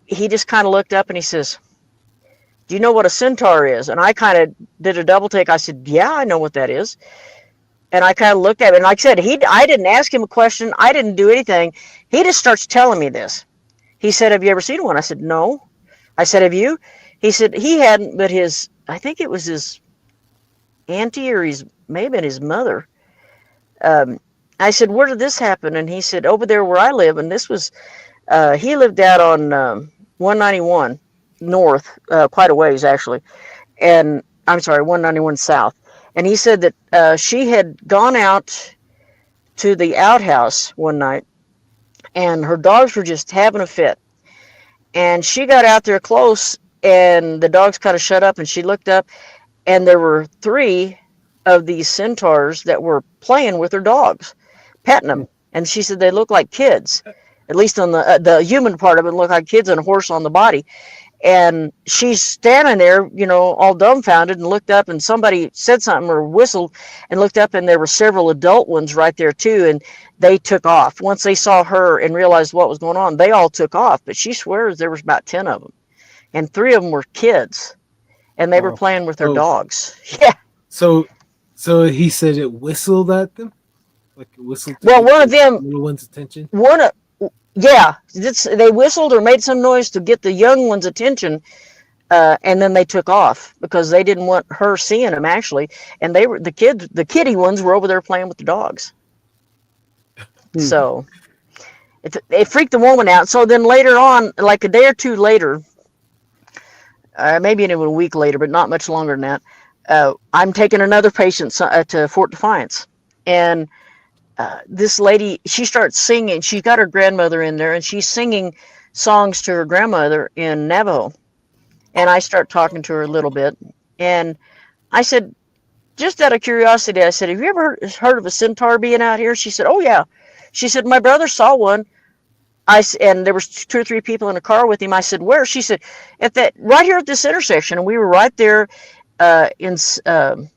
S3: he just kind of looked up and he says, "Do you know what a centaur is?" And I kind of did a double take. I said, "Yeah, I know what that is." And I kind of looked at it. And like I said, I didn't ask him a question. I didn't do anything. He just starts telling me this. He said, "Have you ever seen one?" I said, "No." I said, "Have you?" He said he hadn't, but I think it was his auntie or maybe his mother. I said, "Where did this happen?" And he said, "Over there where I live." And this was, he lived out on 191 north, quite a ways actually. And I'm sorry, 191 south. And he said that she had gone out to the outhouse one night and her dogs were just having a fit. And she got out there close and the dogs kind of shut up and she looked up and there were 3 of these centaurs that were playing with their dogs, petting them. And she said they looked like kids, at least on the human part of it, looked like kids and a horse on the body. And she's standing there, all dumbfounded and looked up and somebody said something or whistled and looked up and there were several adult ones right there too. And they took off. Once they saw her and realized what was going on, they all took off. But she swears there was about 10 of them. And 3 of them were kids. And they were playing with their dogs. Yeah.
S2: So he said it whistled at them? Like it whistled to
S3: one of them,
S2: little one's attention?
S3: Yeah, they whistled or made some noise to get the young one's attention, and then they took off because they didn't want her seeing them actually. And they were the kiddie ones were over there playing with the dogs. So it freaked the woman out. So then later on, like a day or two later, maybe even a week later, but not much longer than that, I'm taking another patient to Fort Defiance, and this lady, she starts singing. She's got her grandmother in there, and she's singing songs to her grandmother in Navajo. And I start talking to her a little bit, and I said, just out of curiosity, I said, have you ever heard of a centaur being out here? She said, oh yeah. She said, my brother saw one. And there was 2 or 3 people in a car with him. I said, where? She said, at that, right here at this intersection. And we were right there in St.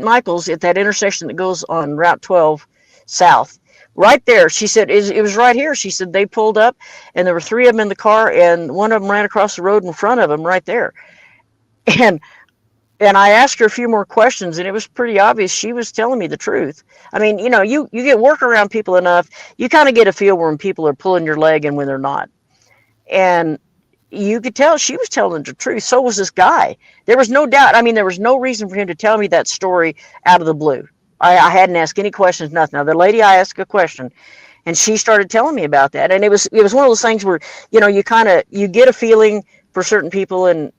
S3: Michael's at that intersection that goes on Route 12 south. Right there. She said, it was right here. She said, they pulled up and there were 3 of them in the car and one of them ran across the road in front of them right there. And I asked her a few more questions, and it was pretty obvious she was telling me the truth. I mean, you know, you get work around people enough, you kind of get a feel when people are pulling your leg and when they're not. And you could tell she was telling the truth. So was this guy. There was no doubt. I mean, there was no reason for him to tell me that story out of the blue. I hadn't asked any questions, nothing. Now, the lady, I asked a question, and she started telling me about that. And it was one of those things where, you know, you get a feeling for certain people, and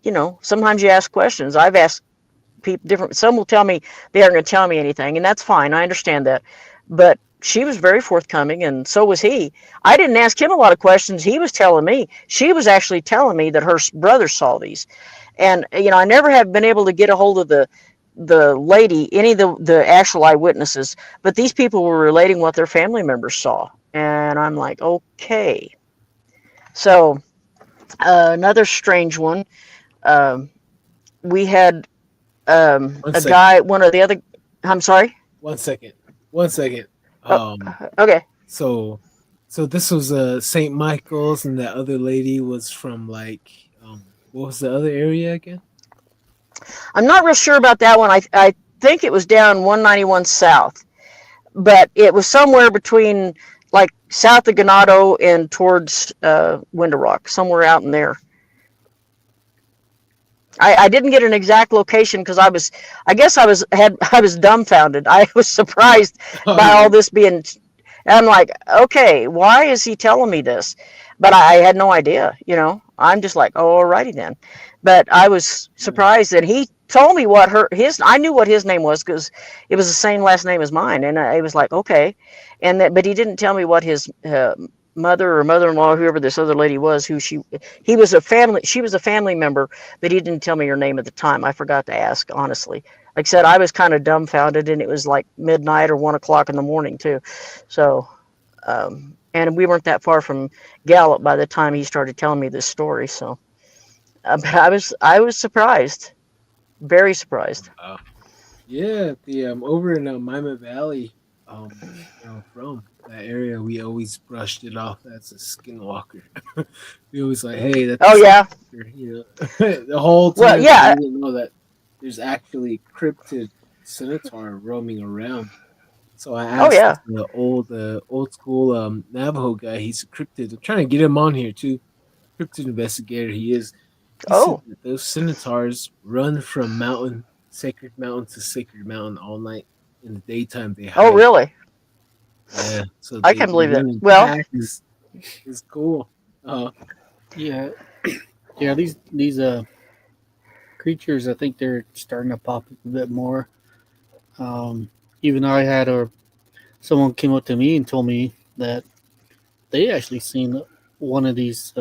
S3: you know, sometimes you ask questions. I've asked people different. Some will tell me they aren't going to tell me anything, and that's fine. I understand that. But she was very forthcoming, and so was he. I didn't ask him a lot of questions. He was telling me. She was actually telling me that her brother saw these. And, you know, I never have been able to get a hold of the lady, any of the actual eyewitnesses, but these people were relating what their family members saw. And I'm like, okay. So another strange one. We had a guy, one of the other. I'm sorry.
S2: 1 second. 1 second.
S3: Okay.
S2: So this was St. Michael's, and that other lady was from like what was the other area again?
S3: I'm not real sure about that one. I think it was down 191 South, but it was somewhere between like south of Ganado and towards Window Rock, somewhere out in there. I didn't get an exact location because I was dumbfounded. I was surprised by all this being. I'm like, okay, why is he telling me this? But I had no idea. You know, I'm just like, oh, alrighty then. But I was surprised that he told me what I knew what his name was because it was the same last name as mine, and I was like, okay, but he didn't tell me what his mother or mother-in-law, whoever this other lady was, she was a family member, but he didn't tell me her name at the time. I forgot to ask, honestly. Like I said, I was kind of dumbfounded, and it was like midnight or 1 o'clock in the morning too. So, and we weren't that far from Gallup by the time he started telling me this story. So, but I was surprised, very surprised.
S2: Yeah, the over in Mima Valley, you know, from that area, we always brushed it off as a skinwalker. We always like, hey, that's
S3: yeah,
S2: you know, the whole time.
S3: Well, yeah,
S2: we didn't know that there's actually cryptid centaur roaming around. So I asked the old school Navajo guy. He's a cryptid. I'm trying to get him on here too. Cryptid investigator he is. He said that those centaurs run from sacred mountain to sacred mountain all night. In the daytime, they hide.
S3: Oh, really?
S2: Yeah. So
S3: I can't believe that. Well,
S2: is cool.
S4: Yeah. These creatures, I think they're starting to pop up a bit more. Even I had someone came up to me and told me that they actually seen one of these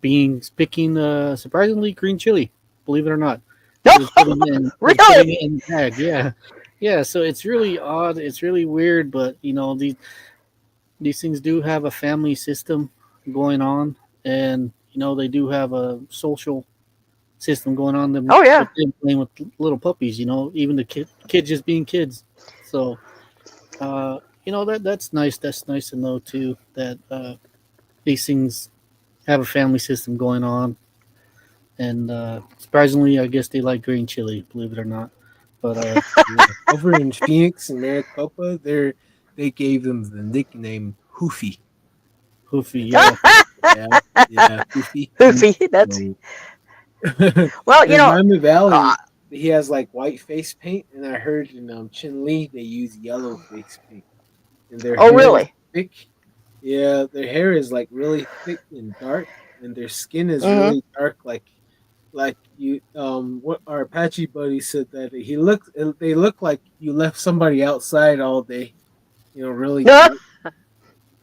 S4: beings picking surprisingly green chili, believe it or not.
S3: Really?
S4: In the bag. Yeah. So it's really odd. It's really weird, but you know these things do have a family system going on, and you know they do have a social system going on. Them, playing with little puppies. You know, even the kids just being kids. So, you know that's nice. That's nice to know too that these things have a family system going on. And surprisingly, I guess they like green chili, believe it or not. But
S2: over in Phoenix and Maricopa, they gave them the nickname Hoofy.
S4: Hoofy, yeah.
S2: yeah, Hoofy.
S3: Hoofy, that's... Well, you know...
S2: Miami Valley, he has like white face paint, and I heard in Chinle they use yellow face paint. And their hair
S3: really?
S2: Is thick. Yeah, their hair is like really thick and dark, and their skin is really dark, like like you what our Apache buddy said that they look like you left somebody outside all day, really dark.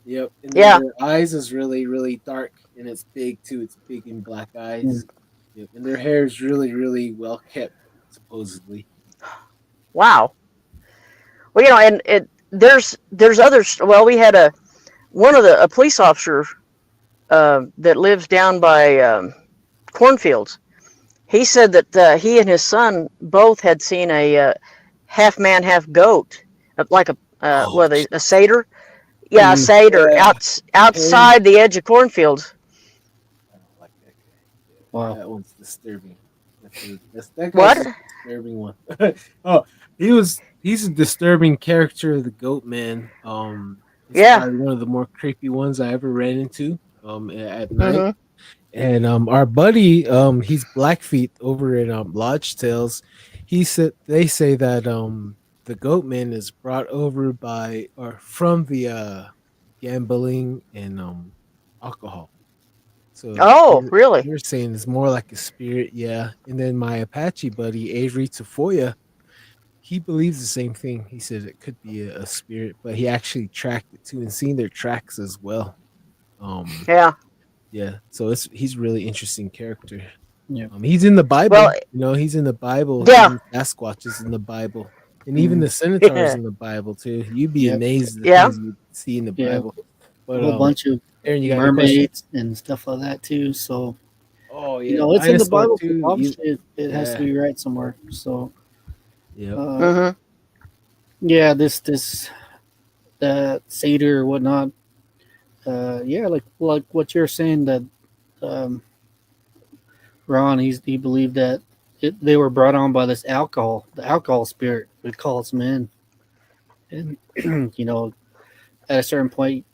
S2: Yep, and then
S5: Yeah.
S2: their eyes is really really dark, and it's big too. It's big and black eyes. Yep, and their hair is really really well kept, supposedly.
S5: Wow. Well, and there's others. Well, we had a police officer that lives down by cornfields. He said that he and his son both had seen a half man, half goat, like
S2: Oh,
S5: a satyr. Yeah, a
S4: Mm.
S5: satyr
S2: yeah.
S5: outside the edge of cornfields.
S2: I don't like that guy.
S4: Wow.
S2: That one's disturbing. That
S5: What?
S2: guy's a disturbing one. Oh, he's a disturbing character of the Goat Man. He's
S5: Yeah.
S2: probably one of the more creepy ones I ever ran into. At night.
S5: Mm-hmm.
S2: And our buddy, he's Blackfeet over at Lodge Tales. They say that the Goat Man is brought over by or from the gambling and alcohol. So
S5: Oh, really?
S2: you're saying it's more like a spirit, yeah. And then my Apache buddy Avery Tafoya, he believes the same thing. He said it could be a spirit, but he actually tracked it too and seen their tracks as well.
S5: Yeah.
S2: Yeah, so he's a really interesting character.
S4: Yeah.
S2: He's in the Bible.
S5: Well,
S2: He's in the Bible.
S5: yeah.
S2: Even Sasquatch is in the Bible, and even the Centaurs in the Bible too. You'd be
S4: Yep.
S2: amazed at the
S5: Yeah.
S2: things you see in the
S4: Yeah.
S2: Bible. But
S4: A whole bunch of
S2: Aaron, you got any questions?
S4: mermaids and stuff like that too. So
S2: Oh yeah,
S4: it's in the
S2: dinosaur
S4: Bible.
S2: too.
S4: Obviously, it has to be right somewhere. So
S2: Yeah.
S5: Mm-hmm.
S4: yeah, this that satyr or whatnot. Yeah, like what you're saying that Ron, he believed that they were brought on by the alcohol spirit that calls them in, and at a certain point,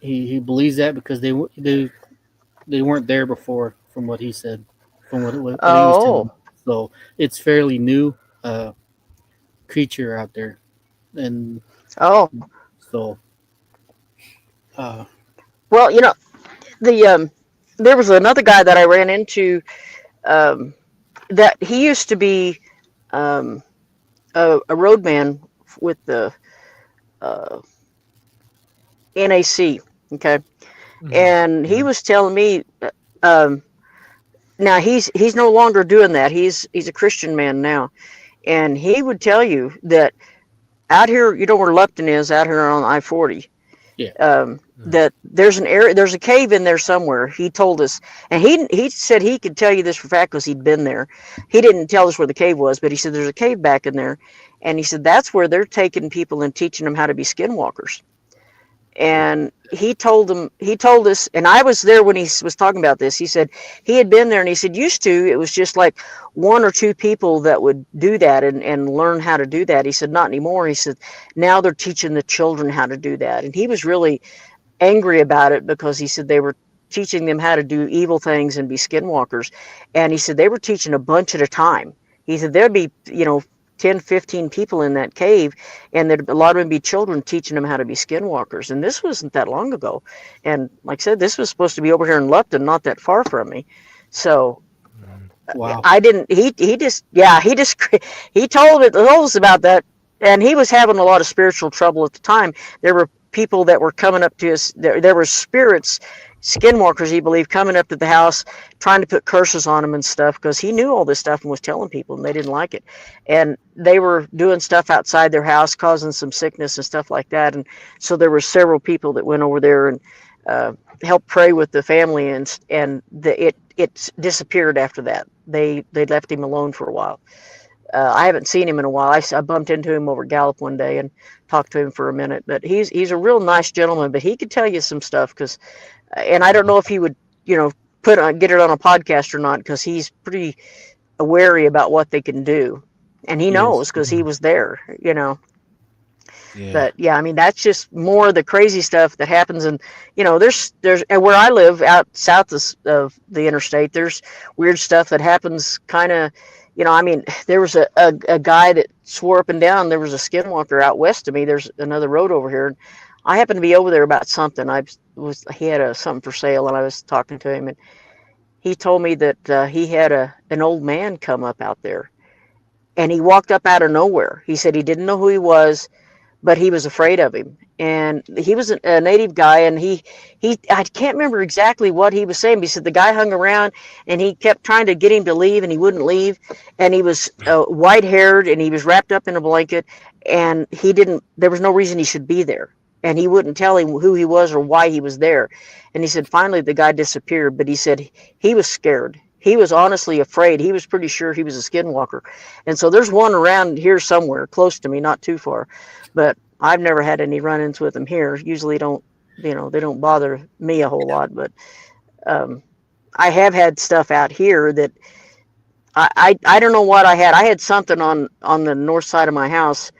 S4: he believes that because they weren't there before, from what he said, from what he was telling me. So it's fairly new creature out there, and
S5: Oh.
S4: so
S5: Well, there was another guy that I ran into that he used to be a roadman with the NAC, okay, and he was telling me now he's no longer doing that. He's a Christian man now, and he would tell you that out here, where Lupton is, out here on I-40.
S4: Yeah.
S5: That there's an area, there's a cave in there somewhere. He told us, and he said he could tell you this for fact because he'd been there. He didn't tell us where the cave was, but he said there's a cave back in there, and he said that's where they're taking people and teaching them how to be skinwalkers. And he told us, and I was there when he was talking about this. He said he had been there, and he said used to it was just like one or two people that would do that and learn how to do that. He said not anymore. He said now they're teaching the children how to do that, and he was really angry about it because he said they were teaching them how to do evil things and be skinwalkers, and he said they were teaching a bunch at a time. He said there'd be 10, 15 people in that cave, and there'd a lot of them be children teaching them how to be skinwalkers. And this wasn't that long ago. And like I said, this was supposed to be over here in Lupton, not that far from me. So
S4: wow.
S5: I didn't, he told us about that. And he was having a lot of spiritual trouble at the time. There were people that were coming up to us. There were spirits, skinwalkers, he believed, coming up to the house, trying to put curses on him and stuff, because he knew all this stuff and was telling people, and they didn't like it. And they were doing stuff outside their house, causing some sickness and stuff like that. And so there were several people that went over there and helped pray with the family, and it disappeared after that. They left him alone for a while. I haven't seen him in a while. I bumped into him over Gallup one day and talked to him for a minute. But he's a real nice gentleman. But he could tell you some stuff, and I don't know if he would get it on a podcast or not, because he's pretty wary about what they can do, and he knows because he was there.
S2: Yeah.
S5: But yeah, I mean that's just more of the crazy stuff that happens, and there's and where I live out south of the interstate, there's weird stuff that happens kind of. I mean, there was a guy that swore up and down there was a skinwalker out west of me. There's another road over here. And I happened to be over there about something. He had something for sale, and I was talking to him, and he told me that he had an old man come up out there, and he walked up out of nowhere. He said he didn't know who he was, but he was afraid of him. And he was a native guy, and he I can't remember exactly what he was saying. But he said the guy hung around, and he kept trying to get him to leave, and he wouldn't leave. And he was white haired, and he was wrapped up in a blanket, and he didn't. There was no reason he should be there, and he wouldn't tell him who he was or why he was there. And he said finally the guy disappeared, but he said he was scared. He was honestly afraid. He was pretty sure he was a skinwalker. And so there's one around here somewhere close to me, not too far. But I've never had any run-ins with them here. Usually don't, they don't bother me a whole lot. But I have had stuff out here that I don't know what I had. I had something on the north side of my house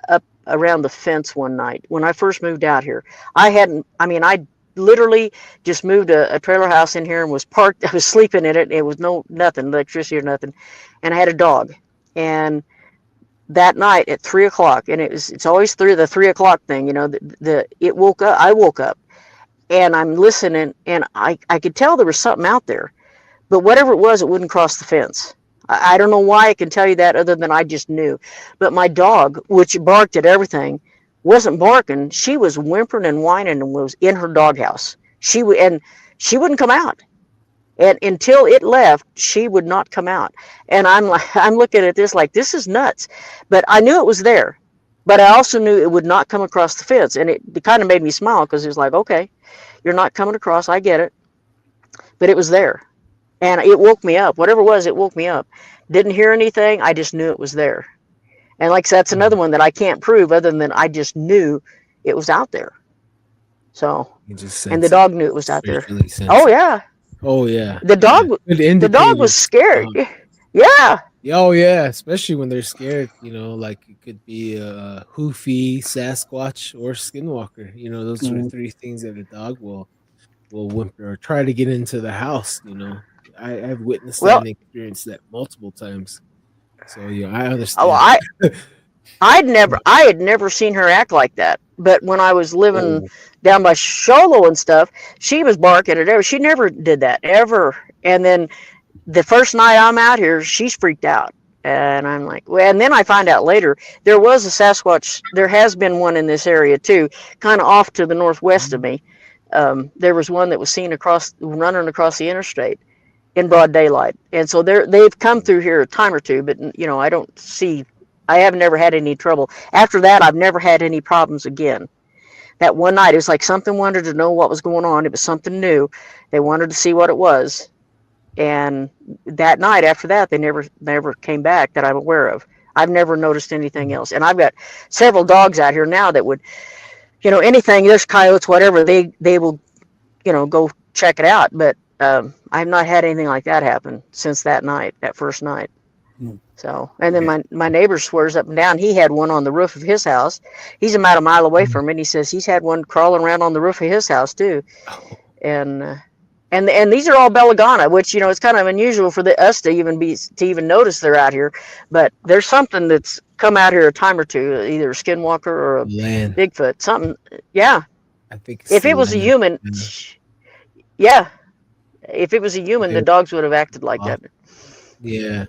S5: up around the fence one night when I first moved out here. I literally just moved a trailer house in here and was parked. I was sleeping in it. It was nothing, electricity or nothing. And I had a dog. And that night at 3:00, and it's always the 3:00 thing, it woke up. I woke up and I'm listening, and I could tell there was something out there, but whatever it was, it wouldn't cross the fence. I don't know why I can tell you that other than I just knew. But my dog, which barked at everything, wasn't barking. She was whimpering and whining and was in her doghouse. She wouldn't come out. And until it left, she would not come out. And I'm looking at this like, this is nuts. But I knew it was there. But I also knew it would not come across the fence. And it kind of made me smile because it was like, okay, you're not coming across. I get it. But it was there. And it woke me up. Whatever it was, it woke me up. Didn't hear anything. I just knew it was there. And like I said, that's another one that I can't prove other than I just knew it was out there. So, and the dog knew it was out there. Oh, yeah.
S2: Oh, yeah.
S5: The dog was scared. Yeah.
S2: Oh, yeah. Especially when they're scared, like it could be a Hoofy, Sasquatch, or Skinwalker. Those are the three things that a dog will whimper or try to get into the house. I've witnessed that and experienced that multiple times. So I understand.
S5: Oh, I had never seen her act like that. But when I was living down by Sholo and stuff, she was barking at everything. She never did that ever. And then the first night I'm out here, she's freaked out. And I'm like, well, and then I find out later there was a Sasquatch. There has been one in this area too, kind of off to the northwest of me. There was one that was seen running across the interstate in broad daylight. And so they've come through here a time or two, but I have never had any trouble. After that, I've never had any problems again. That one night, it was like something wanted to know what was going on. It was something new. They wanted to see what it was. And that night after that, they never came back that I'm aware of. I've never noticed anything else. And I've got several dogs out here now that would, anything, there's coyotes, whatever, they will, go check it out. But I've not had anything like that happen since that first night. So, and then my neighbor swears up and down he had one on the roof of his house. He's about a mile away from it. And he says he's had one crawling around on the roof of his house too. And these are all Belagana, which it's kind of unusual for us to even notice they're out here. But there's something that's come out here a time or two, either a skinwalker or a Bigfoot. Something, yeah.
S2: I think
S5: if it was a human, yeah. If it was a human, the dogs would have acted like that.
S2: Yeah.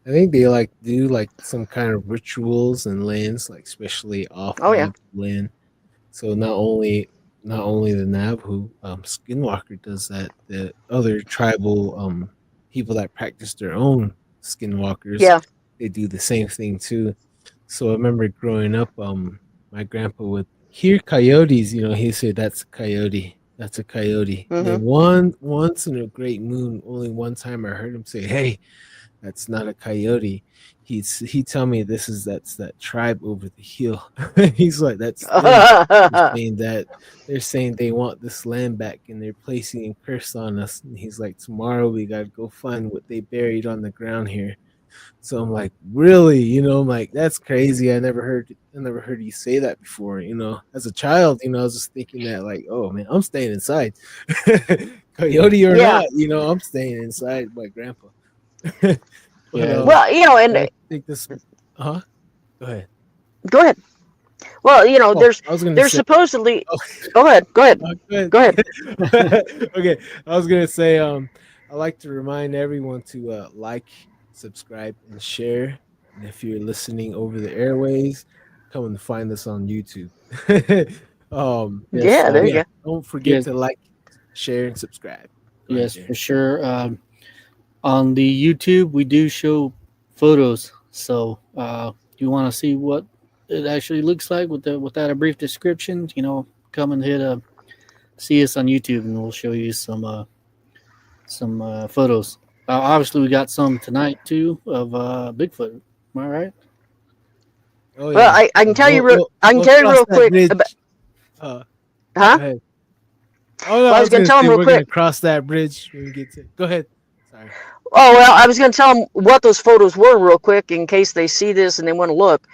S2: I think they do some kind of rituals and lands, especially off land. So not only the Navajo Skinwalker does that, the other tribal people that practice their own Skinwalkers, they do the same thing too. So I remember growing up, my grandpa would hear coyotes. He said, "That's a coyote. That's a coyote."
S5: Mm-hmm.
S2: And once in a great moon, only one time I heard him say, "Hey, that's not a coyote." He'd tell me that's that tribe over the hill. He's like, that's they're saying they want this land back and they're placing a curse on us. And he's like, tomorrow we gotta go find what they buried on the ground here. So I'm like, really? I'm like, that's crazy. I never heard you say that before. As a child, I was just thinking that oh man, I'm staying inside. Coyote or not, I'm staying inside my grandpa.
S5: Yeah. Well, and
S2: I think this. Go ahead.
S5: Go ahead. Well, there's supposedly. Go ahead.
S2: Go ahead. Okay, I was gonna say, I like to remind everyone to like, subscribe, and share. And if you're listening over the airways, come and find us on YouTube.
S4: Yes,
S5: Yeah, there you
S2: Yeah,
S5: go.
S2: don't forget
S4: yes,
S2: to like, share, and subscribe. Go ahead,
S4: yes,
S2: Darren.
S4: for sure. On the YouTube, we do show photos. So you want to see what it actually looks like without a brief description, come and see us on YouTube, and we'll show you some photos. Obviously, we got some tonight too of Bigfoot. Am I right?
S2: Oh
S5: Well,
S2: yeah,
S5: I can tell you I can
S2: we'll
S5: tell you
S2: cross
S5: real
S2: that
S5: quick
S2: bridge.
S5: about,
S2: Go
S5: huh?
S2: ahead. Oh no,
S5: Well, I
S2: I
S5: was
S2: was
S5: going to
S2: gonna
S5: tell them
S2: say
S5: real
S2: we're gonna
S5: quick.
S2: cross that bridge when we get to. Go ahead. Sorry.
S5: Oh well, I was going to tell them what those photos were real quick in case they see this and they want to look.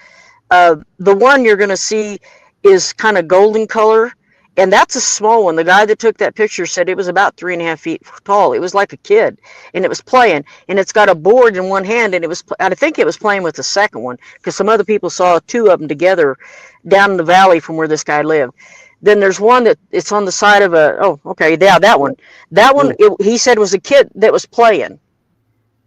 S5: The one you're going to see is kind of golden color, and that's a small one. The guy that took that picture said it was about 3.5 feet tall. It was like a kid, and it was playing, and it's got a board in one hand, and I think it was playing with the second one because some other people saw two of them together down in the valley from where this guy lived. Then there's one that it's on the side of that one. That one, he said, was a kid that was playing,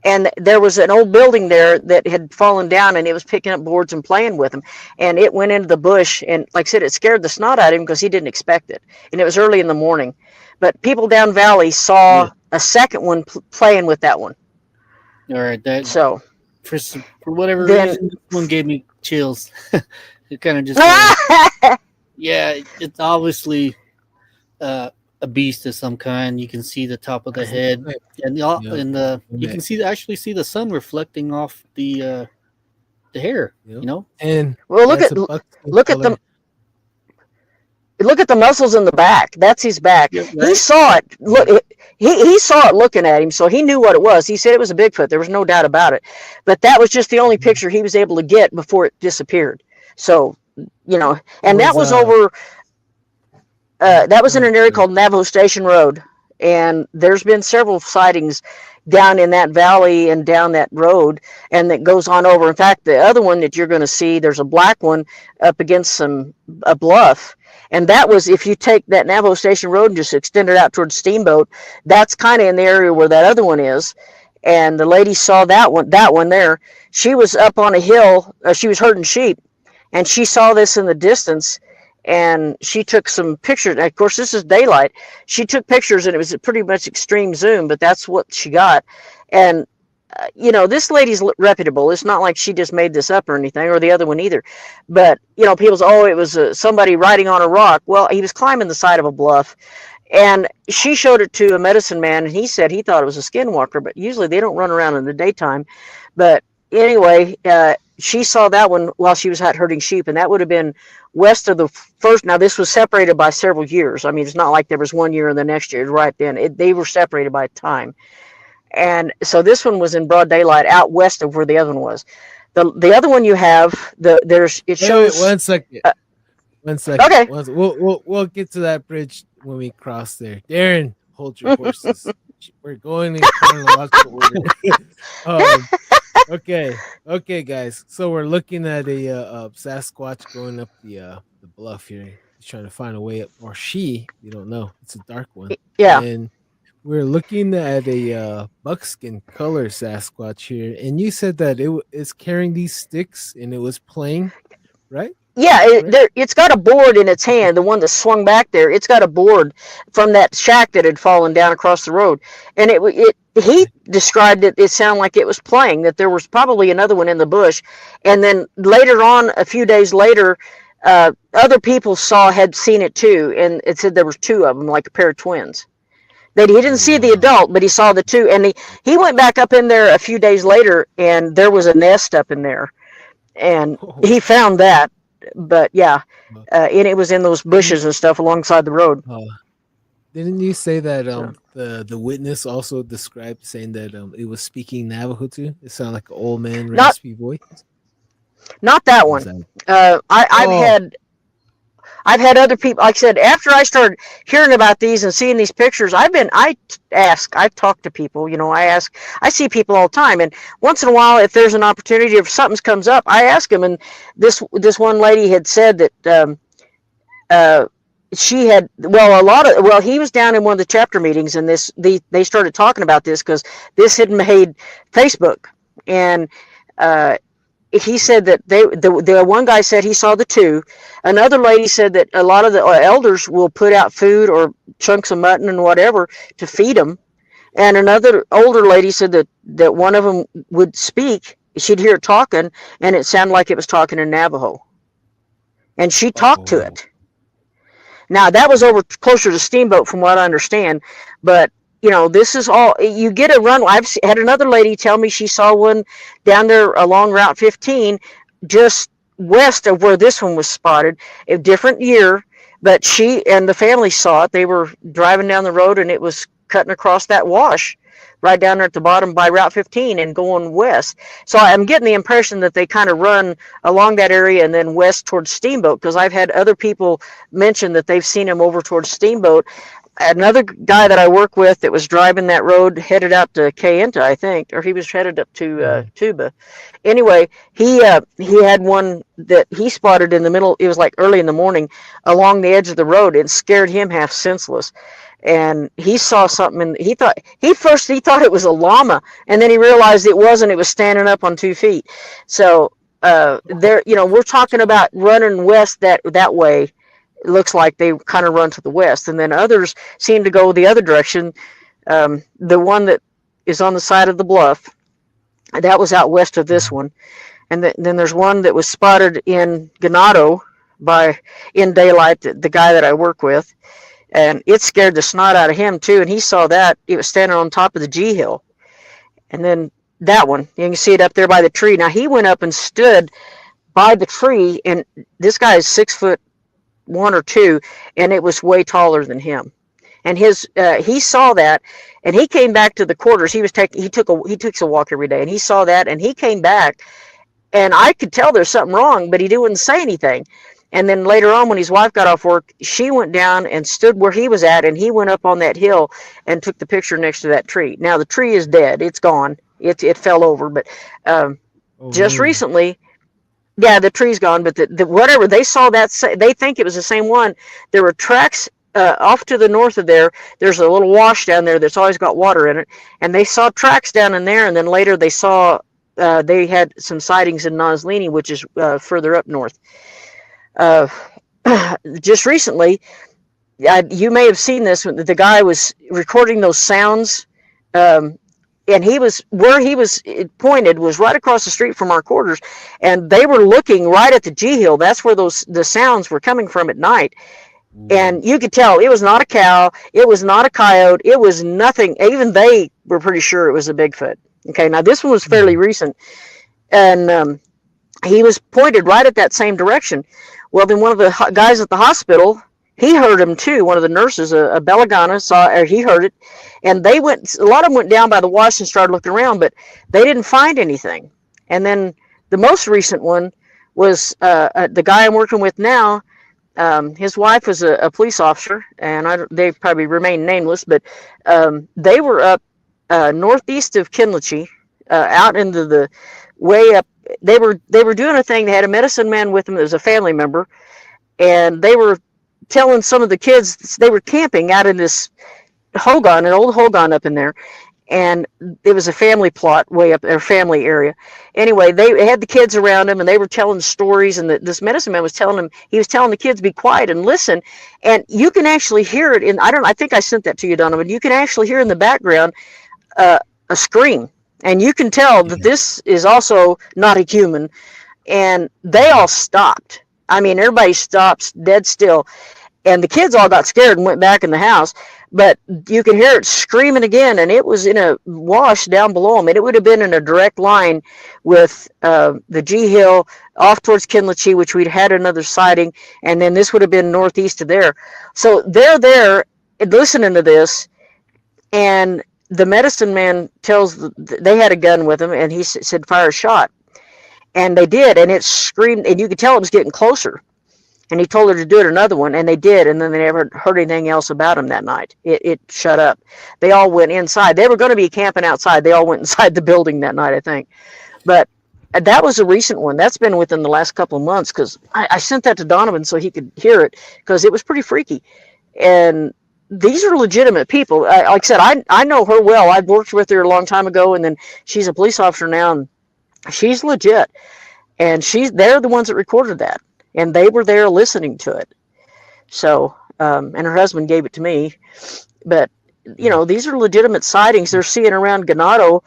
S5: and there was an old building there that had fallen down, and it was picking up boards and playing with them, and it went into the bush, and like I said, it scared the snot out of him because he didn't expect it, and it was early in the morning. But people down valley saw a second one playing with that one.
S4: All right, that
S5: So
S4: for whatever
S5: then
S4: reason, this one gave me chills. It kind of just yeah, it's obviously a beast of some kind. You can see the top of the head, and you can actually see the sun reflecting off the hair.
S2: And
S5: well, look
S2: that's
S5: at
S2: a buckskin
S5: look at
S2: color.
S5: look at the muscles in the back. That's his back.
S4: Yeah,
S5: He
S4: right.
S5: saw it. Look, he saw it looking at him, so he knew what it was. He said it was a Bigfoot. There was no doubt about it. But that was just the only picture he was able to get before it disappeared. So, and that was over. That was in an area called Navajo Station Road, and there's been several sightings down in that valley and down that road, and that goes on over. In fact, the other one that you're going to see, there's a black one up against a bluff, and that was, if you take that Navajo Station Road and just extend it out towards Steamboat, that's kind of in the area where that other one is. And the lady saw that one there. She was up on a hill. She was herding sheep, and she saw this in the distance, and she took some pictures. Of course, this is daylight. She took pictures, and it was a pretty much extreme zoom, but that's what she got. And this lady's reputable. It's not like she just made this up or anything, or the other one either. But people say, oh, it was somebody riding on a rock. Well, he was climbing the side of a bluff, and she showed it to a medicine man, and he said he thought it was a skinwalker, but usually they don't run around in the daytime. But anyway, she saw that one while she was out herding sheep, and that would have been west of the first. Now, this was separated by several years. I mean, it's not like there was 1 year and the next year. Right then, they were separated by time. And so this one was in broad daylight out west of where the other one was. The other one you have, it shows.
S2: Wait, 1 second. 1 second.
S5: Okay.
S2: We'll get to that bridge when we cross there. Darren, hold your horses. We're going in chronological order. Okay, guys. So we're looking at a Sasquatch going up the bluff here. He's trying to find a way up, or she. You don't know. It's a dark one.
S5: Yeah.
S2: And we're looking at a buckskin color Sasquatch here, and you said that it is carrying these sticks and it was playing, right?
S5: Yeah, it's got a board in its hand, the one that swung back there. It's got a board from that shack that had fallen down across the road. And he described it, it sounded like it was playing, that there was probably another one in the bush. And then later on, a few days later, other people had seen it too. And it said there was two of them, like a pair of twins. That he didn't see the adult, but he saw the two. And he went back up in there a few days later, and there was a nest up in there. And he found that. But yeah, and it was in those bushes and stuff alongside the road.
S2: Didn't you say that the witness also described saying that it was speaking Navajo too? It sounded like an old man raspy voice.
S5: Not that one. I've had other people, like I said, after I started hearing about these and seeing these pictures, I've talked to people, I see people all the time. And once in a while, if there's an opportunity, if something comes up, I ask them. And this one lady had said that she had, he was down in one of the chapter meetings, and they started talking about this because this had made Facebook. And he said that the one guy said he saw the two. Another lady said that a lot of the elders will put out food or chunks of mutton and whatever to feed them. And another older lady said that one of them would speak. She'd hear it talking, and it sounded like it was talking in Navajo. And she talked to it. Now, that was over closer to Steamboat, from what I understand. But, this is all, you get a run. I've had another lady tell me she saw one down there along Route 15, just west of where this one was spotted, a different year. But she and the family saw it. They were driving down the road, and it was cutting across that wash right down there at the bottom by Route 15 and going west. So I'm getting the impression that they kind of run along that area and then west towards Steamboat, because I've had other people mention that they've seen him over towards Steamboat. Another guy that I work with that was driving that road headed out to Kayenta, I think, or he was headed up to Tuba. Anyway, he had one that he spotted in the middle. It was like early in the morning along the edge of the road, and scared him half senseless. And he saw something, and he thought it was a llama, and then he realized it wasn't. It was standing up on 2 feet. So we're talking about running west that way. It looks like they kind of run to the west, and then others seem to go the other direction. The one that is on the side of the bluff, that was out west of this one, and then there's one that was spotted in Ganado in daylight. The guy that I work with. And it scared the snot out of him, too. And he saw that. It was standing on top of the G Hill. And then that one, you can see it up there by the tree. Now, he went up and stood by the tree. And this guy is 6'1" or 2", and it was way taller than him. And he saw that, and he came back to the quarters. He takes a walk every day, and he saw that, and he came back. And I could tell there's something wrong, but he didn't say anything. And then later on, when his wife got off work, she went down and stood where he was at, and he went up on that hill and took the picture next to that tree. Now, the tree is dead. It's gone. It fell over. But recently, the tree's gone. But whatever, they saw that. They think it was the same one. There were tracks off to the north of there. There's a little wash down there that's always got water in it. And they saw tracks down in there, and then later they saw they had some sightings in Noslini, which is further up north. Just recently, you may have seen this when the guy was recording those sounds, and where he was pointed was right across the street from our quarters, and they were looking right at the G Hill. That's where the sounds were coming from at night. And you could tell it was not a cow, it was not a coyote, it was nothing. Even they were pretty sure it was a Bigfoot. Okay, now this one was fairly recent, and he was pointed right at that same direction. Well, then one of the guys at the hospital, he heard him too. One of the nurses, a Belagana, he heard it, and a lot of them went down by the wash and started looking around, but they didn't find anything. And then the most recent one was the guy I'm working with now. His wife was a police officer, and they probably remain nameless, but they were up northeast of Kinlichee, out into the way up. They were doing a thing. They had a medicine man with them that was a family member, and they were telling some of the kids, they were camping out in this Hogan, an old Hogan up in there, and it was a family plot way up their family area. Anyway, they had the kids around them, and they were telling stories, and this medicine man was telling them, he was telling the kids be quiet and listen, and you can actually hear it I think I sent that to you, Donovan. You can actually hear in the background a scream. And you can tell that this is also not a human. And they all stopped. I mean, everybody stops dead still. And the kids all got scared and went back in the house. But you can hear it screaming again. And it was in a wash down below them. And it would have been in a direct line with the G Hill off towards Kinlichee, which we'd had another sighting. And then this would have been northeast of there. So they're there listening to this. And the medicine man they had a gun with him, and he said, fire a shot. And they did, and it screamed, and you could tell it was getting closer. And he told her to do it another one, and they did, and then they never heard anything else about him that night. It shut up. They all went inside. They were going to be camping outside. They all went inside the building that night, I think. But that was a recent one. That's been within the last couple of months, because I sent that to Donovan so he could hear it, because it was pretty freaky. And these are legitimate people. Like I said, I know her well. I've worked with her a long time ago, and then she's a police officer now, and she's legit. And they're the ones that recorded that, and they were there listening to it. So, and her husband gave it to me. But, these are legitimate sightings they're seeing around Ganado,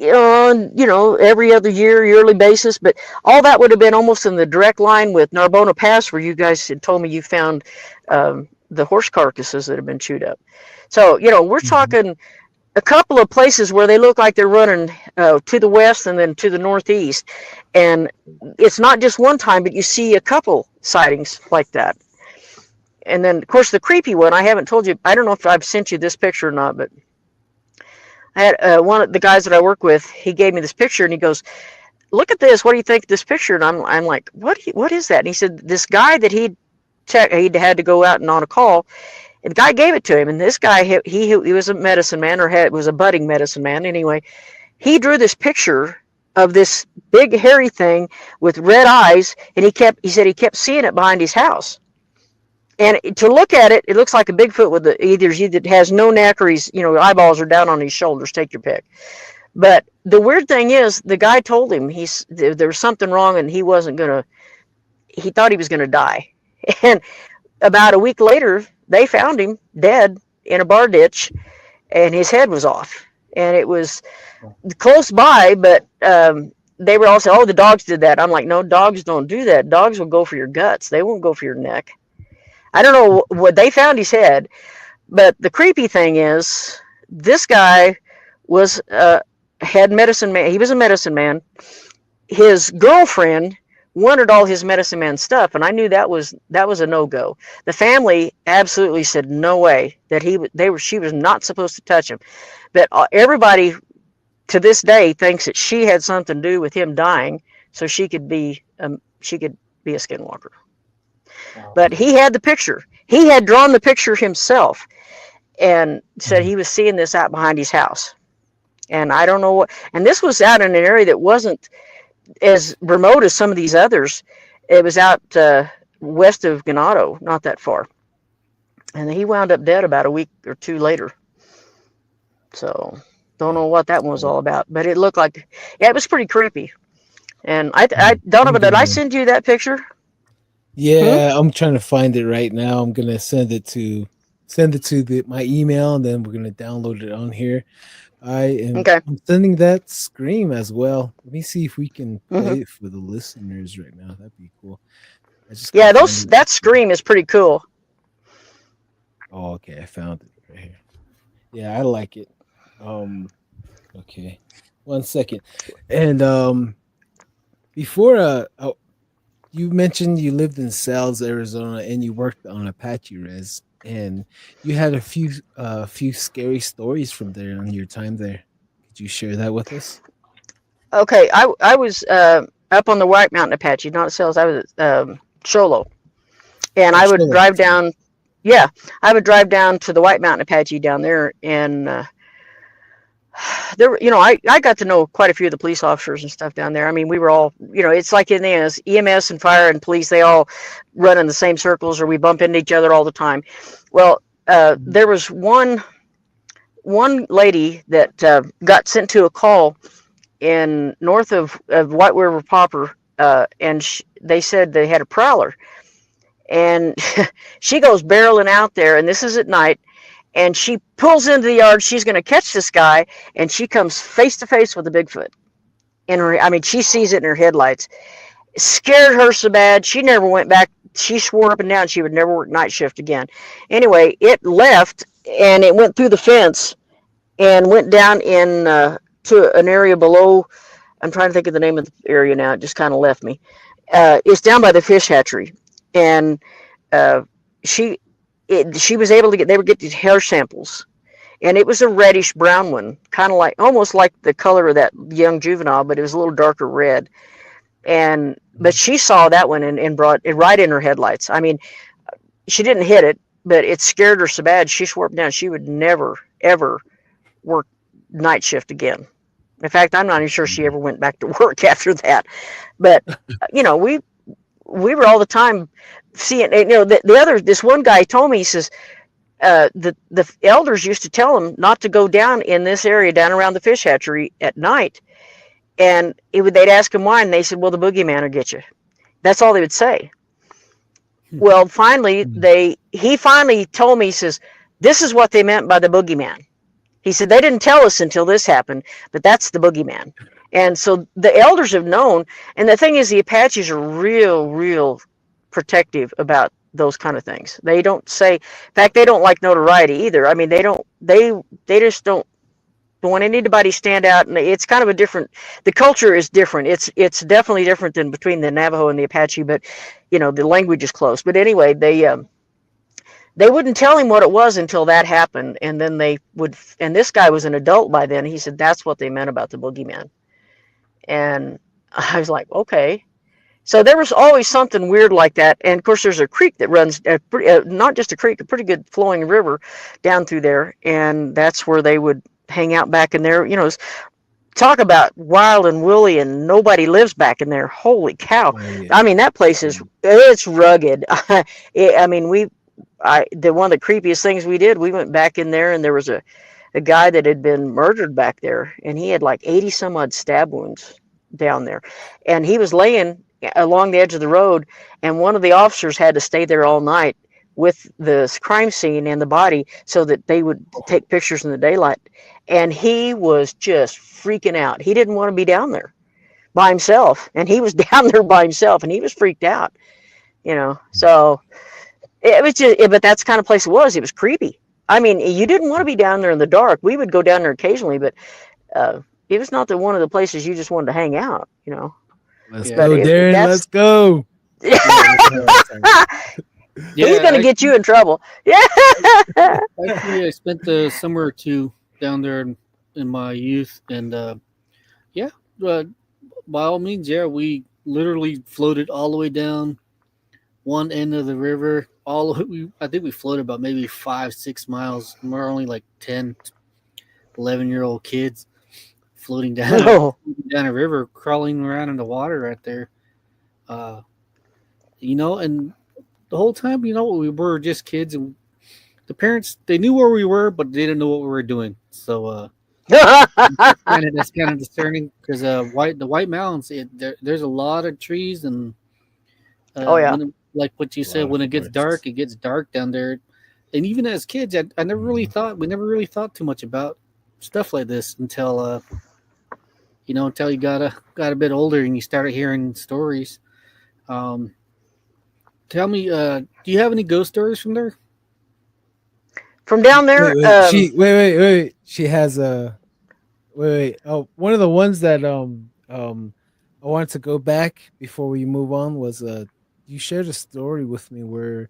S5: on, every other yearly basis. But all that would have been almost in the direct line with Narbona Pass, where you guys had told me you found the horse carcasses that have been chewed up. So, we're talking a couple of places where they look like they're running to the west and then to the northeast. And it's not just one time, but you see a couple sightings like that. And then, of course, the creepy one, I haven't told you. I don't know if I've sent you this picture or not, but I had one of the guys that I work with, he gave me this picture, and he goes, "Look at this. What do you think of this picture?" And I'm like, what is that? And he said, this guy that he'd had to go out and on a call, and the guy gave it to him. And this guy, he was a medicine man, or was a budding medicine man. Anyway, he drew this picture of this big hairy thing with red eyes, and he said he kept seeing it behind his house. And to look at it, it looks like a Bigfoot with either has no neck, or his eyeballs are down on his shoulders. Take your pick. But the weird thing is, the guy told him there was something wrong, and he thought he was gonna die. And about a week later, they found him dead in a bar ditch, and his head was off. And it was close by, but they were all saying, "Oh, the dogs did that." I'm like, "No, dogs don't do that. Dogs will go for your guts. They won't go for your neck." I don't know what they found his head, but the creepy thing is, this guy was had medicine man. He was a medicine man. His girlfriend wanted all his medicine man stuff, and I knew that was a no-go. The family absolutely said no way, that she was not supposed to touch him. But everybody to this day thinks that she had something to do with him dying, so she could be a skinwalker. But he had the picture. He had drawn the picture himself, and said he was seeing this out behind his house. And I don't know what. And this was out in an area that wasn't as remote as some of these others. It was out west of Ganado, not that far. And he wound up dead about a week or two later. So don't know what that one was all about. But it looked like, it was pretty creepy. And Donovan, did I send you that picture?
S2: Yeah, I'm trying to find it right now. I'm gonna send it to my email, and then we're gonna download it on here. I'm sending that scream as well. Let me see if we can play it for the listeners right now. That'd be cool. That scream is pretty cool. Oh, okay, I found it right here. Yeah, I like it. Okay, 1 second. And before you mentioned you lived in Sal's, Arizona, and you worked on Apache Rez, and you had a few scary stories from there on your time there. Could you share that with us?
S5: Okay, I was up on the White Mountain Apache, not Sal's. I was at Cholo, and I would drive down. Yeah, I would drive down to the White Mountain Apache down there, and there, I got to know quite a few of the police officers and stuff down there. I mean, we were all, it's like in the EMS and fire and police, they all run in the same circles, or we bump into each other all the time. Well, there was one lady that got sent to a call in north of White River proper, and they said they had a prowler, and she goes barreling out there, and this is at night. And she pulls into the yard. She's going to catch this guy, and she comes face to face with a Bigfoot. She sees it in her headlights. It scared her so bad, she never went back. She swore up and down she would never work night shift again. Anyway, it left, and it went through the fence and went down in to an area below. I'm trying to think of the name of the area now. It just kind of left me. It's down by the fish hatchery, and she was able to they would get these hair samples, and it was a reddish brown one, kind of almost like the color of that young juvenile, but it was a little darker red. But she saw that one and brought it right in her headlights. I mean, she didn't hit it, but it scared her so bad she swore up and down she would never ever work night shift again. In fact, I'm not even sure she ever went back to work after that. But we were all the time seeing. This one guy told me, he says, the elders used to tell him not to go down in this area, down around the fish hatchery at night. And they'd ask him why, and they said, well, the boogeyman will get you. That's all they would say. Well, finally, he finally told me, he says, this is what they meant by the boogeyman. He said, they didn't tell us until this happened, but that's the boogeyman. And so the elders have known. And the thing is, the Apaches are real protective about those kind of things. They don't say, in fact, they don't like notoriety either. I mean, they just don't want anybody to stand out. And it's kind of the culture is different. It's definitely different than between the Navajo and the Apache, but the language is close. But anyway, they wouldn't tell him what it was until that happened. And then and this guy was an adult by then. He said, that's what they meant about the boogeyman. And I was like, okay. So there was always something weird like that. And of course, there's a creek that runs, not just a creek, a pretty good flowing river down through there. And that's where they would hang out back in there. Talk about wild and woolly, and nobody lives back in there. Holy cow. Oh, yeah. I mean, that place it's rugged. One of the creepiest things we did, we went back in there, and there was a guy that had been murdered back there, and he had like 80 some odd stab wounds down there. And he was laying along the edge of the road, and one of the officers had to stay there all night with the crime scene and the body so that they would take pictures in the daylight. And he was just freaking out. He didn't want to be down there by himself, and he was down there by himself, and he was freaked out, so it was just, but that's the kind of place it was. It was creepy. I mean, you didn't want to be down there in the dark. We would go down there occasionally, but it was not one of the places you just wanted to hang out,
S2: Let's go, Darren. Let's go.
S5: He's going to get you in trouble. Yeah.
S4: Actually, I spent the summer or two down there in my youth, and by all means, we literally floated all the way down one end of the river. I think we floated about maybe 5-6 miles. We're only like 10, 11-year-old kids floating down a river, crawling around in the water right there. And the whole time, we were just kids, and the parents, they knew where we were, but they didn't know what we were doing. So that's kind of discerning, because the White Mountains, there's a lot of trees, and like what you said, when it gets dark down there. And even as kids, I never really thought, we never really thought too much about stuff like this until until you got a bit older and you started hearing stories. Tell me, do you have any ghost stories from there?
S5: From down there?
S2: Wait. She has a wait. Oh, one of the ones that I wanted to go back before we move on was you shared a story with me where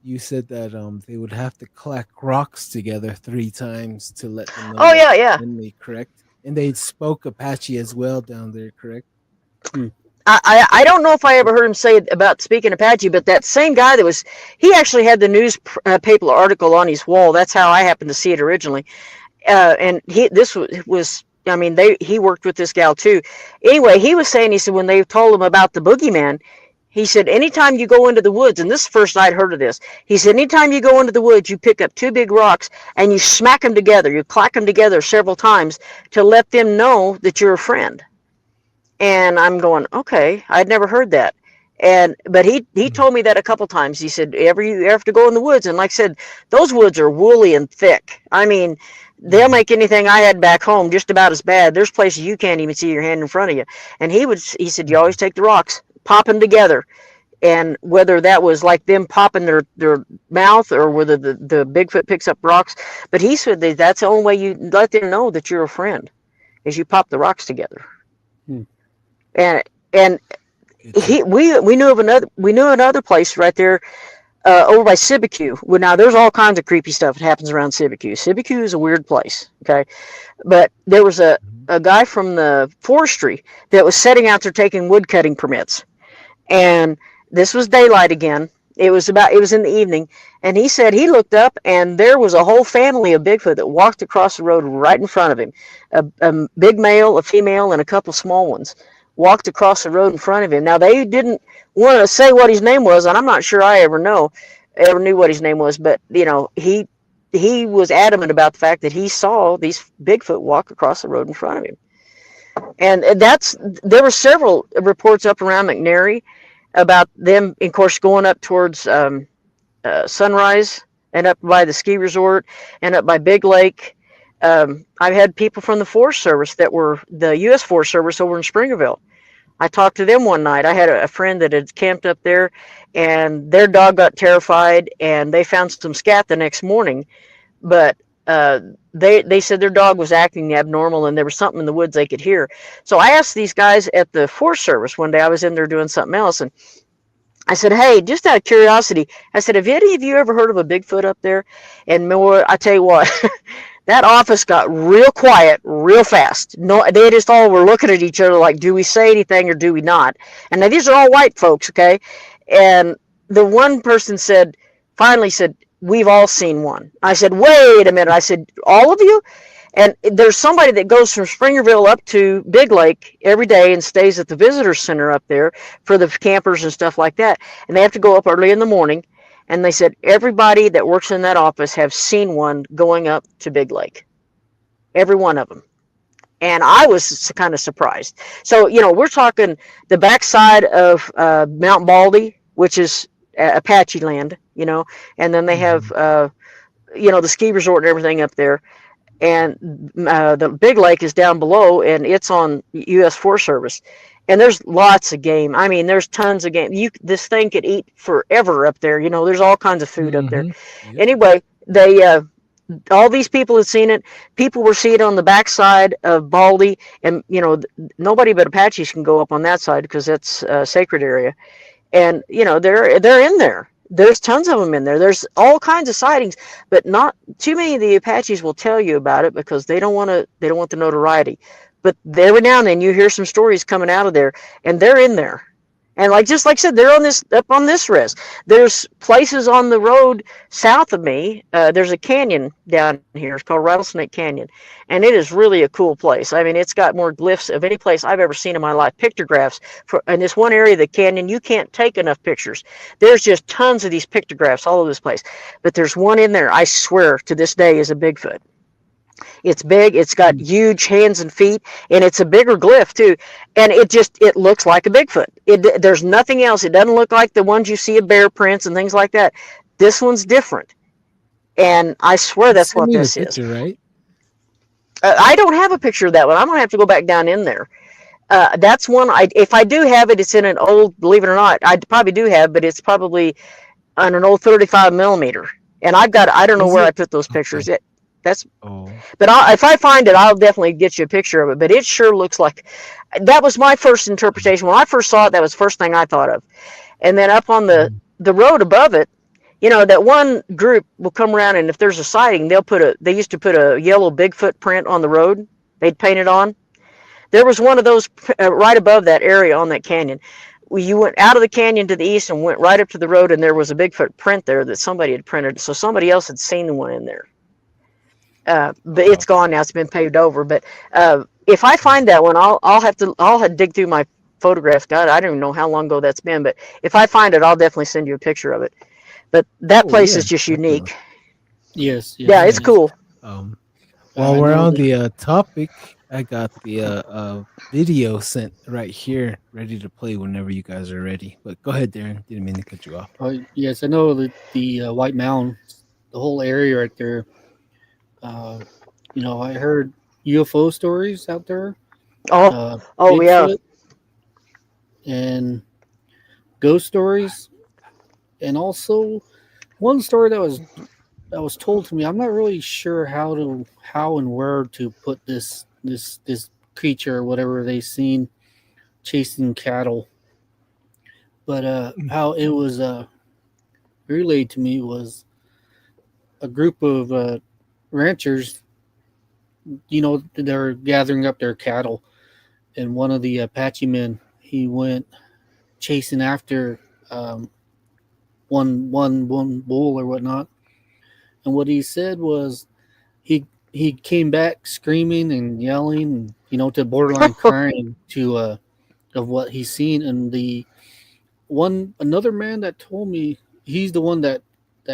S2: you said that they would have to clack rocks together 3 times to let them know.
S5: Oh yeah.
S2: Correct. And they spoke Apache as well down there, correct?
S5: I don't know if I ever heard him say about speaking Apache, but that same guy he actually had the newspaper article on his wall. That's how I happened to see it originally. And he worked with this gal too. Anyway, he was saying, he said, when they told him about the boogeyman, he said, anytime you go into the woods, and this is the first I'd heard of this, he said, anytime you go into the woods, you pick up 2 big rocks and you smack them together. You clack them together several times to let them know that you're a friend. And I'm going, okay, I'd never heard that. But he told me that a couple times. He said, you have to go in the woods. And like I said, those woods are woolly and thick. I mean, they'll make anything I had back home just about as bad. There's places you can't even see your hand in front of you. And he said, you always take the rocks, pop them together. And whether that was like them popping their mouth, or whether the Bigfoot picks up rocks. But he said that's the only way you let them know that you're a friend, is you pop the rocks together. And we knew of another place right there over by Sibicu. Well, now there's all kinds of creepy stuff that happens around Sibicu. Sibicu is a weird place, okay? But there was a guy from the forestry that was setting out there taking wood cutting permits. And this was daylight again, It was in the evening, and he said he looked up and there was a whole family of Bigfoot that walked across the road right in front of him. A big male, a female, and a couple small ones walked across the road in front of him. Now they didn't want to say what his name was, and I'm not sure I ever knew what his name was, but he was adamant about the fact that he saw these Bigfoot walk across the road in front of him. And there were several reports up around McNary about them, of course, going up towards Sunrise and up by the ski resort and up by Big Lake. I've had people from the Forest Service that were the U.S. Forest Service over in Springerville. I talked to them one night. I had a friend that had camped up there, and their dog got terrified, and they found some scat the next morning. But they said their dog was acting abnormal, and there was something in the woods they could hear. So I asked these guys at the Forest Service one day. I was in there doing something else, and I said, hey, just out of curiosity, I said, have any of you ever heard of a Bigfoot up there? And more, I tell you what, that office got real quiet real fast. No, they just all were looking at each other like, do we say anything or do we not? And now these are all white folks, okay? And the one person finally said, we've all seen one. I said, wait a minute. I said, all of you? And there's somebody that goes from Springerville up to Big Lake every day and stays at the visitor center up there for the campers and stuff like that. And they have to go up early in the morning. And they said everybody that works in that office have seen one going up to Big Lake. Every one of them. And I was kind of surprised. So, we're talking the backside of Mount Baldy, which is Apache land, and then they have, the ski resort and everything up there. And the Big Lake is down below, and it's on U.S. Forest Service. And there's lots of game. I mean, there's tons of game. This thing could eat forever up there. There's all kinds of food up there. Yep. Anyway, all these people had seen it. People were seeing it on the backside of Baldy, and nobody but Apaches can go up on that side because that's a sacred area. And they're in there. There's tons of them in there. There's all kinds of sightings, but not too many of the Apaches will tell you about it because they don't want the notoriety. But every now and then you hear some stories coming out of there, and they're in there. And just like I said, they're up on this res. There's places on the road south of me. There's a canyon down here. It's called Rattlesnake Canyon. And it is really a cool place. I mean, it's got more glyphs of any place I've ever seen in my life. Pictographs. In this one area of the canyon, you can't take enough pictures. There's just tons of these pictographs all over this place. But there's one in there, I swear, to this day is a Bigfoot. It's big, it's got huge hands and feet, and it's a bigger glyph too. And it looks like a Bigfoot. There's nothing else. It doesn't look like the ones you see of bear prints and things like that. This one's different. And I swear that's what this is.
S2: Right?
S5: I don't have a picture of that one. I'm going to have to go back down in there. That's one, if I do have it, it's in an old, believe it or not, I probably do have, but it's probably on an old 35 millimeter. And I don't know where I put those pictures.
S2: Okay.
S5: But if I find it, I'll definitely get you a picture of it. But it sure looks like, that was my first interpretation. When I first saw it, that was the first thing I thought of. And then up on the road above it, that one group will come around, and if there's a sighting, they used to put a yellow Bigfoot print on the road. They'd paint it on. There was one of those right above that area on that canyon. You went out of the canyon to the east and went right up to the road, and there was a Bigfoot print there that somebody had printed. So somebody else had seen the one in there. But it's gone now. It's been paved over. But if I find that one, I'll have to dig through my photographs. God, I don't even know how long ago that's been. But if I find it, I'll definitely send you a picture of it. But that place is just unique.
S4: Yes.
S5: Yeah, it's cool.
S2: While we're on the topic, I got the video sent right here, ready to play whenever you guys are ready. But go ahead, Darren. Didn't mean to cut you off.
S4: Yes, I know that the White Mountain, the whole area right there. I heard UFO stories out there.
S5: Yeah.
S4: And ghost stories, and also one story that was told to me. I'm not really sure how and where to put this creature or whatever they seen chasing cattle, but how it was relayed to me was a group of ranchers, they're gathering up their cattle, and one of the Apache men, he went chasing after one bull or whatnot. And what he said was he came back screaming and yelling, to borderline crying to of what he's seen. And another man that told me, he's the one that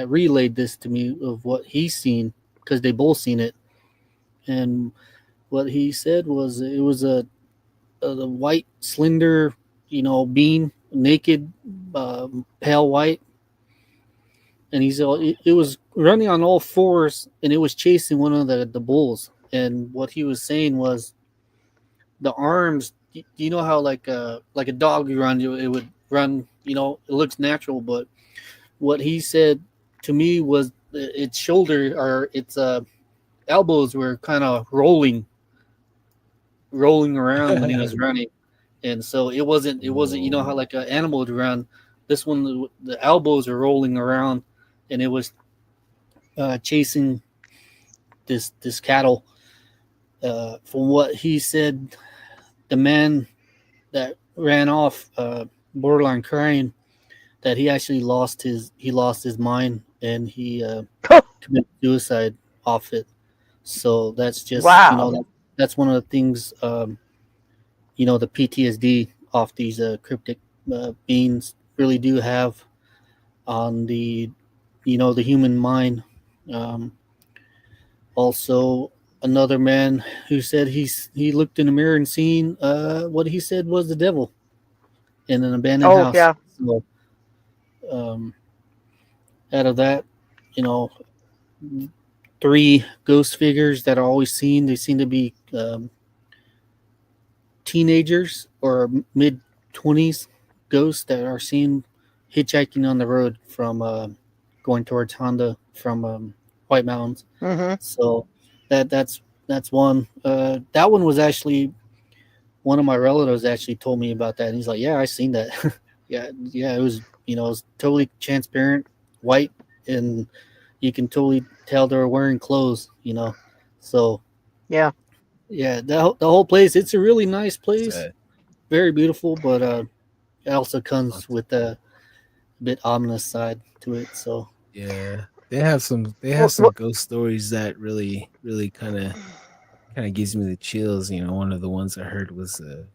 S4: relayed this to me of what he's seen, because they both seen it. And what he said was it was a white slender, being naked, pale white, and it was running on all fours, and it was chasing one of the bulls. And what he was saying was the arms. You know how like a dog you run, it would run. It looks natural, but what he said to me was its shoulder or its elbows were kind of rolling around when he was running. And so it wasn't how like an animal would run. This one, the elbows are rolling around, and it was chasing this cattle. From what he said, the man that ran off, borderline crying, that he actually lost his mind, and he committed suicide off it. So that's just
S5: Wow.
S4: That's one of the things. The PTSD off these cryptic beings really do have on the human mind. Also, another man who said he looked in the mirror and seen what he said was the devil in an abandoned house.
S5: Yeah.
S4: So, out of that, 3 ghost figures that are always seen. They seem to be teenagers or mid-20s ghosts that are seen hitchhiking on the road from going towards Honda from White Mountains.
S5: Mm-hmm.
S4: So that's one. That one was actually one of my relatives actually told me about that, and he's like, "Yeah, I seen that." yeah, it was it was totally transparent, white, and you can totally tell they were wearing clothes. So
S5: Yeah.
S4: yeah, the whole place. It's a really nice place, very beautiful, but it also comes with a bit ominous side to it. So
S2: Yeah, they have some ghost stories that really kind of gives me the chills. One of the ones I heard was a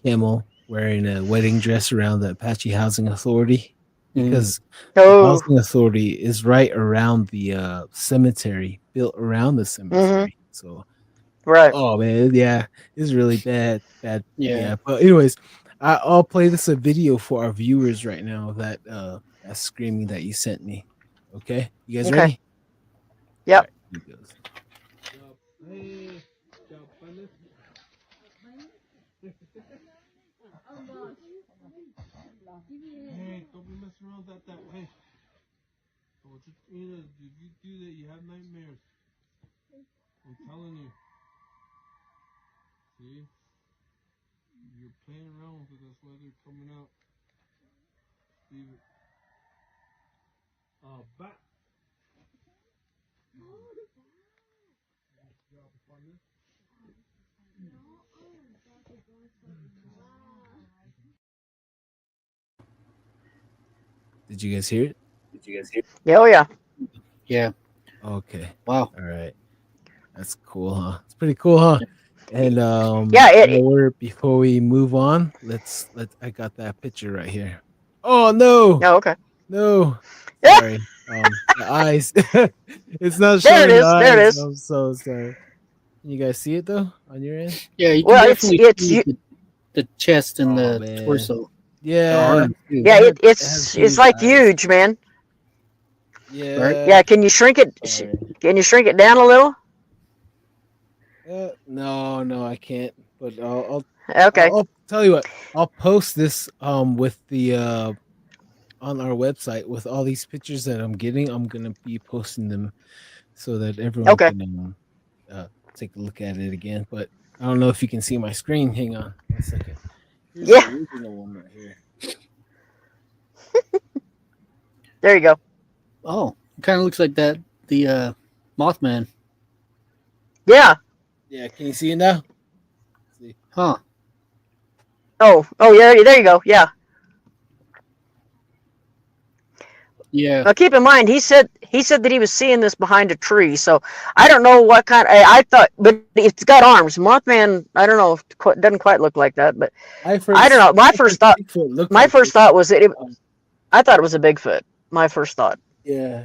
S2: camel wearing a wedding dress around the Apache Housing Authority, because the housing authority is right around the cemetery, built around the cemetery. So
S5: right.
S2: Oh man, yeah, it's really bad. Yeah. But anyways, I'll play this a video for our viewers right now. That screaming that you sent me. Okay, you guys ready?
S5: Yep.
S2: All right, here it goes. Hey, don't be messing around that way. Don't you if you do that, you have nightmares. I'm telling you. See? You're playing around with it, that's why they're coming out. Leave it. Back. Did you guys hear it?
S5: Yeah, oh yeah.
S4: yeah.
S2: Okay.
S4: Wow.
S2: All right. That's cool, huh? It's pretty cool, huh? And before we move on, I got that picture right here. Oh no.
S5: Oh, okay.
S2: No. Sorry. The eyes. It's not
S5: There
S2: showing
S5: it is.
S2: the eyes.
S5: There it is.
S2: I'm so sorry. Can you guys see it though on your end?
S4: Yeah, you can definitely see
S5: it's
S4: the chest and the torso.
S2: Yeah.
S5: Yeah, it's like huge, man.
S2: Yeah.
S4: Right?
S5: Yeah, can you shrink it? Can you shrink it down a little?
S2: No, I can't. But I'll
S5: Okay.
S2: I'll tell you what. I'll post this with the on our website with all these pictures that I'm getting. I'm gonna be posting them so that everyone can take a look at it again. But I don't know if you can see my screen. Hang on 1 second. Here's the original one right here.
S5: There you go.
S4: Oh, it kind of looks like the Mothman.
S5: Yeah.
S2: Yeah, can you see it now? See.
S4: Huh.
S5: Oh yeah, there you go. Yeah.
S4: Yeah.
S5: Now keep in mind, he said that he was seeing this behind a tree. So I don't know what kind. I thought, but it's got arms. Mothman, I don't know, doesn't quite look like that. But I don't know. My first thought
S2: Bigfoot looked like
S5: was that I thought it was a Bigfoot. My first thought.
S2: Yeah,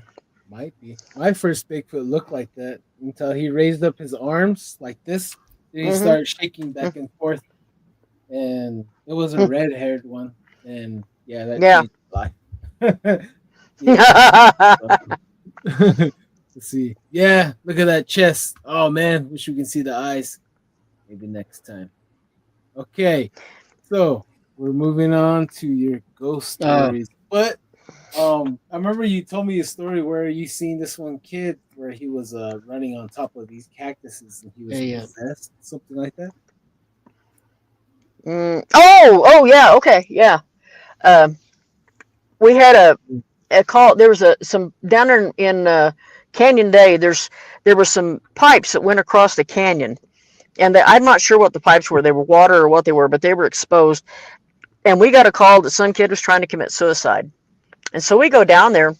S2: might be. My first Bigfoot looked like that until he raised up his arms like this. Then he started shaking back and forth, and it was a red-haired one. And yeah, that changed my life. Let's see. Yeah, look at that chest. Oh man, wish we can see the eyes. Maybe next time. Okay, so we're moving on to your ghost stories. But I remember you told me a story where you seen this one kid where he was running on top of these cactuses and he was possessed, something like that.
S5: Oh yeah, okay, yeah. We had a call. There was some down in Canyon Day. There were some pipes that went across the canyon, and I'm not sure what the pipes were. They were water or what they were, but they were exposed. And we got a call that some kid was trying to commit suicide. And so we go down there,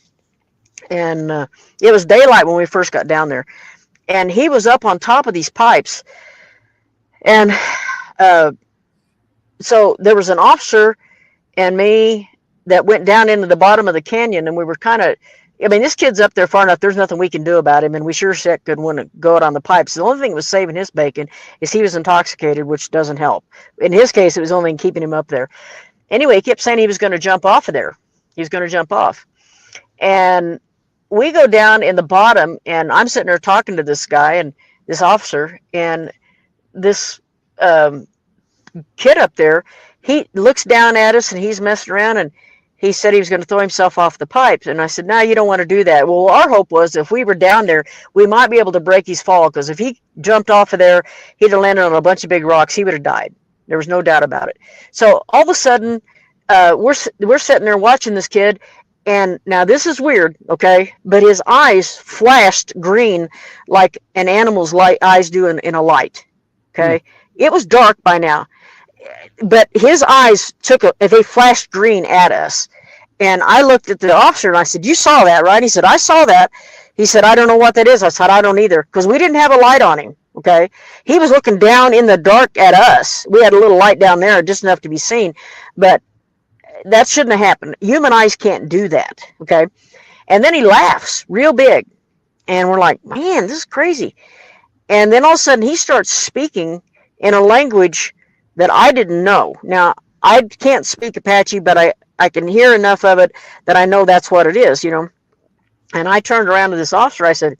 S5: and it was daylight when we first got down there. And he was up on top of these pipes. And so there was an officer and me that went down into the bottom of the canyon, and we were kind of, I mean, this kid's up there far enough, there's nothing we can do about him, and we sure shit couldn't want to go out on the pipes. The only thing that was saving his bacon is he was intoxicated, which doesn't help. In his case, it was only keeping him up there. Anyway, he kept saying he was going to jump off of there. He was going to jump off. And we go down in the bottom, and I'm sitting there talking to this guy and this officer, and this kid up there, he looks down at us, and he's messing around, and he said he was going to throw himself off the pipes. And I said, no, you don't want to do that. Well, our hope was if we were down there, we might be able to break his fall, because if he jumped off of there, he'd have landed on a bunch of big rocks. He would have died. There was no doubt about it. So all of a sudden, we're sitting there watching this kid, and now this is weird, okay? But his eyes flashed green like an animal's eyes do in a light, okay? It was dark by now, but his eyes they flashed green at us. And I looked at the officer and I said, you saw that, right? He said, I saw that. He said, I don't know what that is. I said, I don't either, because we didn't have a light on him, okay? He was looking down in the dark at us. We had a little light down there, just enough to be seen, but that shouldn't have happened. Human eyes can't do that, okay? And then he laughs real big, and we're like, man, this is crazy. And then all of a sudden he starts speaking in a language that I didn't know. Now, I can't speak Apache, but I can hear enough of it that I know that's what it is, you know? And I turned around to this officer. I said,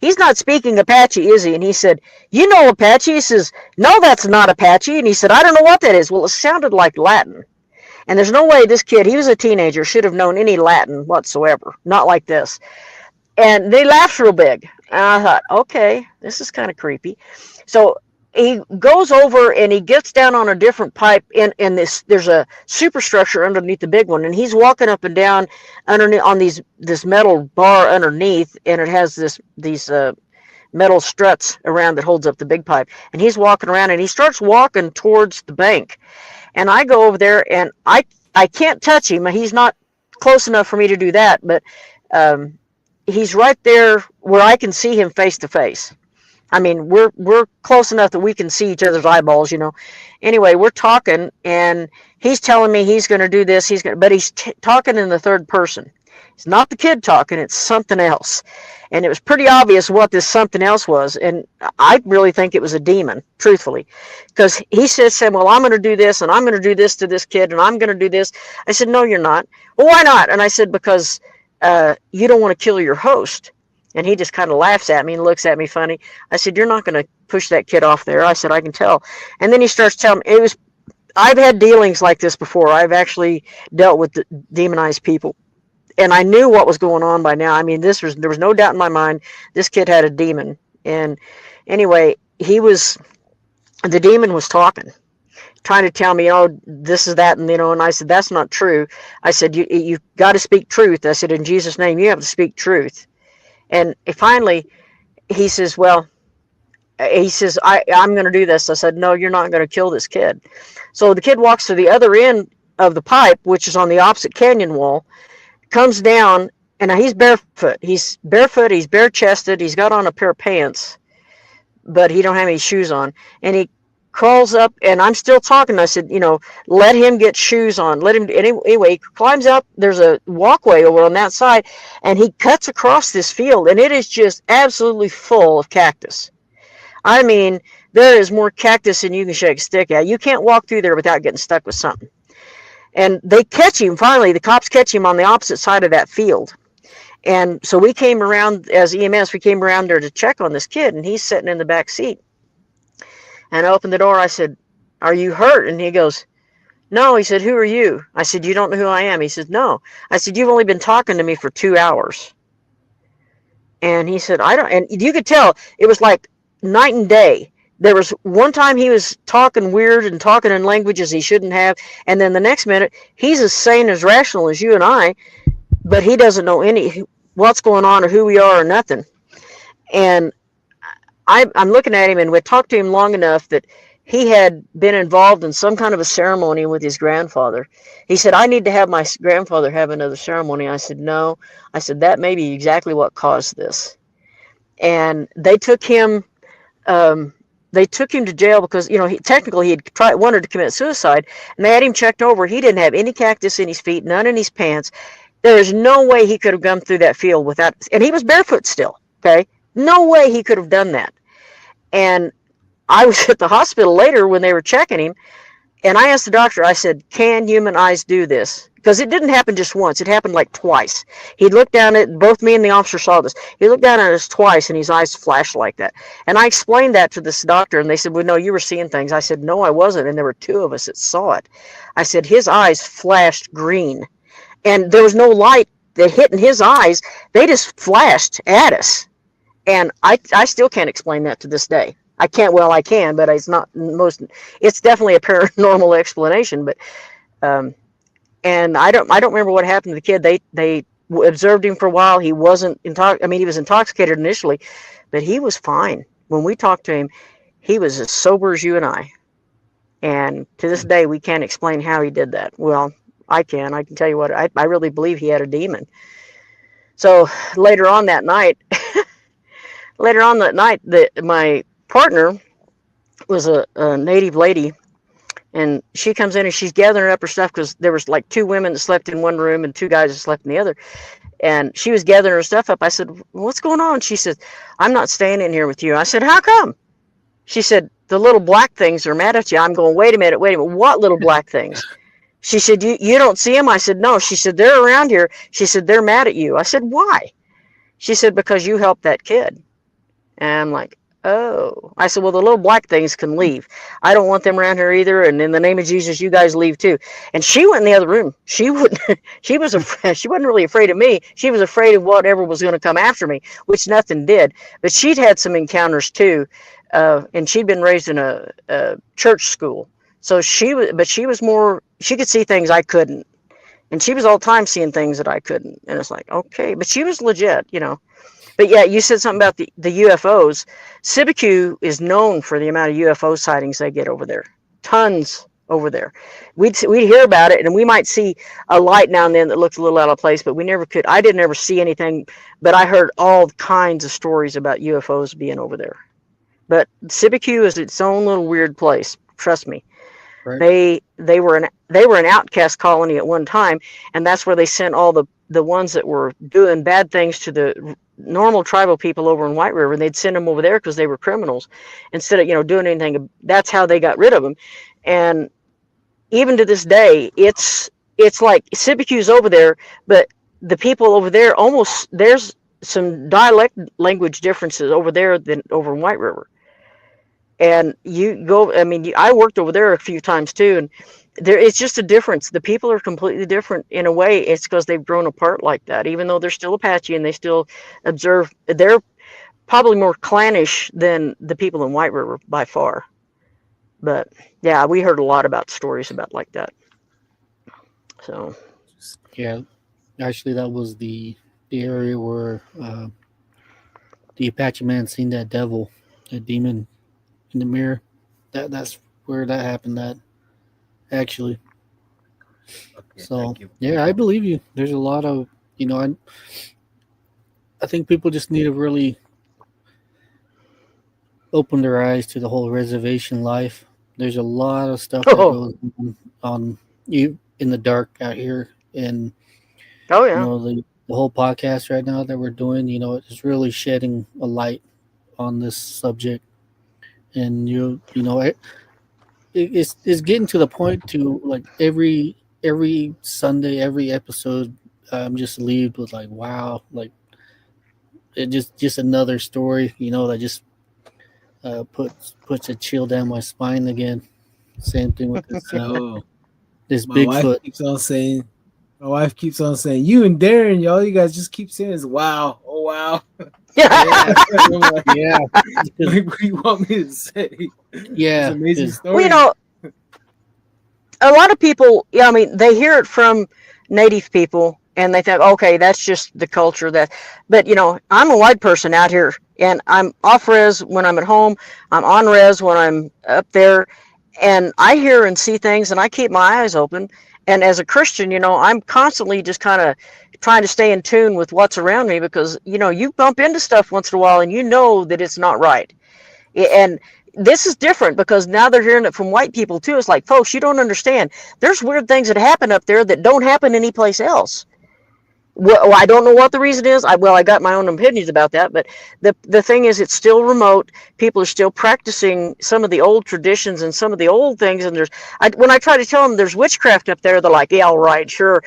S5: he's not speaking Apache, is he? And he said, you know Apache? He says, no, that's not Apache. And he said, I don't know what that is. Well, it sounded like Latin. And there's no way this kid, he was a teenager, should have known any Latin whatsoever. Not like this. And they laughed real big. And I thought, okay, this is kind of creepy. So he goes over and he gets down on a different pipe in this. There's a superstructure underneath the big one, and he's walking up and down underneath on this metal bar underneath, and it has these metal struts around that holds up the big pipe. And he's walking around, and he starts walking towards the bank. And I go over there, and I can't touch him. He's not close enough for me to do that, but he's right there where I can see him face to face. I mean, we're close enough that we can see each other's eyeballs, you know. Anyway, we're talking, and he's telling me he's going to do this. But he's talking in the third person. It's not the kid talking. It's something else. And it was pretty obvious what this something else was. And I really think it was a demon, truthfully. Because he said, well, I'm going to do this, and I'm going to do this to this kid, and I'm going to do this. I said, no, you're not. Well, why not? And I said, because you don't want to kill your host. And he just kind of laughs at me and looks at me funny. I said, you're not going to push that kid off there. I said, I can tell. And then he starts telling me, I've had dealings like this before. I've actually dealt with demonized people. And I knew what was going on by now. I mean, there was no doubt in my mind this kid had a demon. And anyway, the demon was talking, trying to tell me, oh, this is that, and and I said, that's not true. I said, you've got to speak truth. I said, in Jesus' name, you have to speak truth. And finally, he says, I'm going to do this. I said, no, you're not going to kill this kid. So the kid walks to the other end of the pipe, which is on the opposite canyon wall, comes down, and he's barefoot. He's barefoot. He's bare chested. He's got on a pair of pants, but he don't have any shoes on. And he crawls up, and I'm still talking. I said, let him get shoes on. Let him. Anyway, he climbs up. There's a walkway over on that side, and he cuts across this field, and it is just absolutely full of cactus. I mean, there is more cactus than you can shake a stick at. You can't walk through there without getting stuck with something. And they catch him, finally, the cops catch him on the opposite side of that field. And so we came around, as EMS, we came around there to check on this kid, and he's sitting in the back seat. And I opened the door, I said, "Are you hurt?" And he goes, "No." He said, "Who are you?" I said, "You don't know who I am?" He said, "No." I said, "You've only been talking to me for 2 hours." And he said, "I don't," and you could tell, it was like night and day. There was one time he was talking weird and talking in languages he shouldn't have, and then the next minute he's as sane, as rational as you and I, but he doesn't know what's going on or who we are or nothing. And I'm looking at him, and we talked to him long enough that he had been involved in some kind of a ceremony with his grandfather. He said, "I need to have my grandfather have another ceremony." I said, "No." I said, "That may be exactly what caused this." And they took him to jail because, technically he had wanted to commit suicide, and they had him checked over. He didn't have any cactus in his feet, none in his pants. There is no way he could have gone through that field without, and he was barefoot still, okay? No way he could have done that. And I was at the hospital later when they were checking him, and I asked the doctor, I said, "Can human eyes do this?" Because it didn't happen just once. It happened like twice. He looked down at, both me and the officer saw this. He looked down at us twice, and his eyes flashed like that. And I explained that to this doctor, and they said, "Well, no, you were seeing things." I said, "No, I wasn't." And there were 2 of us that saw it. I said, his eyes flashed green. And there was no light that hit in his eyes. They just flashed at us. And I still can't explain that to this day. I can't, well, I can, but it's not it's definitely a paranormal explanation. But, and I don't remember what happened to the kid. They observed him for a while. He wasn't he was intoxicated initially, but he was fine. When we talked to him, he was as sober as you and I. And to this day, we can't explain how he did that. Well, I can tell you what, I really believe he had a demon. So later on that night, my partner was a native lady, and she comes in and she's gathering up her stuff because there was like 2 women that slept in one room and 2 guys that slept in the other. And she was gathering her stuff up. I said, "What's going on?" She said, "I'm not staying in here with you." I said, "How come?" She said, "The little black things are mad at you." I'm going, wait a minute. What little black things? She said, you don't see them? I said, "No." She said, "They're around here." She said, "They're mad at you." I said, "Why?" She said, "Because you helped that kid." And I'm like, oh. I said, "Well, the little black things can leave. I don't want them around here either. And in the name of Jesus, you guys leave too." And she went in the other room. She wouldn't. She wasn't really afraid of me. She was afraid of whatever was going to come after me, which nothing did. But she'd had some encounters too, and she'd been raised in a church school. So she was more. She could see things I couldn't, and she was all the time seeing things that I couldn't. And it's like, okay, but she was legit, But yeah, you said something about the UFOs. Sibiku is known for the amount of UFO sightings they get over there. Tons over there. We'd hear about it, and we might see a light now and then that looks a little out of place, but we never could. I didn't ever see anything, but I heard all kinds of stories about UFOs being over there. But Sibiku is its own little weird place. Trust me. Right. They were an outcast colony at one time, and that's where they sent all the ones that were doing bad things to the normal tribal people over in White River. They'd send them over there because they were criminals instead of doing anything. That's how they got rid of them. And even to this day, it's like Sibiku's over there, but the people over there there's some dialect language differences over there than over in White River. And I worked over there a few times too, and it's just a difference. The people are completely different in a way. It's because they've grown apart like that, even though they're still Apache and they still observe. They're probably more clannish than the people in White River by far. But yeah, we heard a lot about stories about like that. So
S4: yeah, actually, that was the area where the Apache man seen that devil, that demon in the mirror. That's where that happened. That actually. Okay, so yeah, I believe you. There's a lot of I think people just need to really open their eyes to the whole reservation life. There's a lot of stuff that
S5: Oh,
S4: goes on you in the dark out here, and
S5: oh yeah.
S4: the whole podcast right now that we're doing, it's really shedding a light on this subject, and it's getting to the point to like every Sunday, every episode, I'm just leaved with like, wow, like it just another story, that just puts a chill down my spine again. Same thing with this
S2: Oh,
S4: this
S2: my wife
S4: Bigfoot.
S2: keeps on saying, you and Darren, y'all, you guys just keep saying this. Wow. Oh, wow.
S4: Yeah,
S2: I'm like,
S4: yeah,
S2: like, what do you want me to say?
S4: yeah.
S2: It's an amazing
S4: 'cause-
S2: story.
S5: Well, a lot of people, yeah, I mean, they hear it from native people and they think, okay, that's just the culture but I'm a white person out here and I'm off res when I'm at home. I'm on res when I'm up there, and I hear and see things and I keep my eyes open. And as a Christian, I'm constantly just kind of trying to stay in tune with what's around me because, you bump into stuff once in a while and you know that it's not right. And this is different because now they're hearing it from white people too. It's like, folks, you don't understand. There's weird things that happen up there that don't happen anyplace else. Well, I don't know what the reason is. I got my own opinions about that, but the thing is, it's still remote. People are still practicing some of the old traditions and some of the old things. And when I try to tell them there's witchcraft up there, they're like, yeah, all right, sure.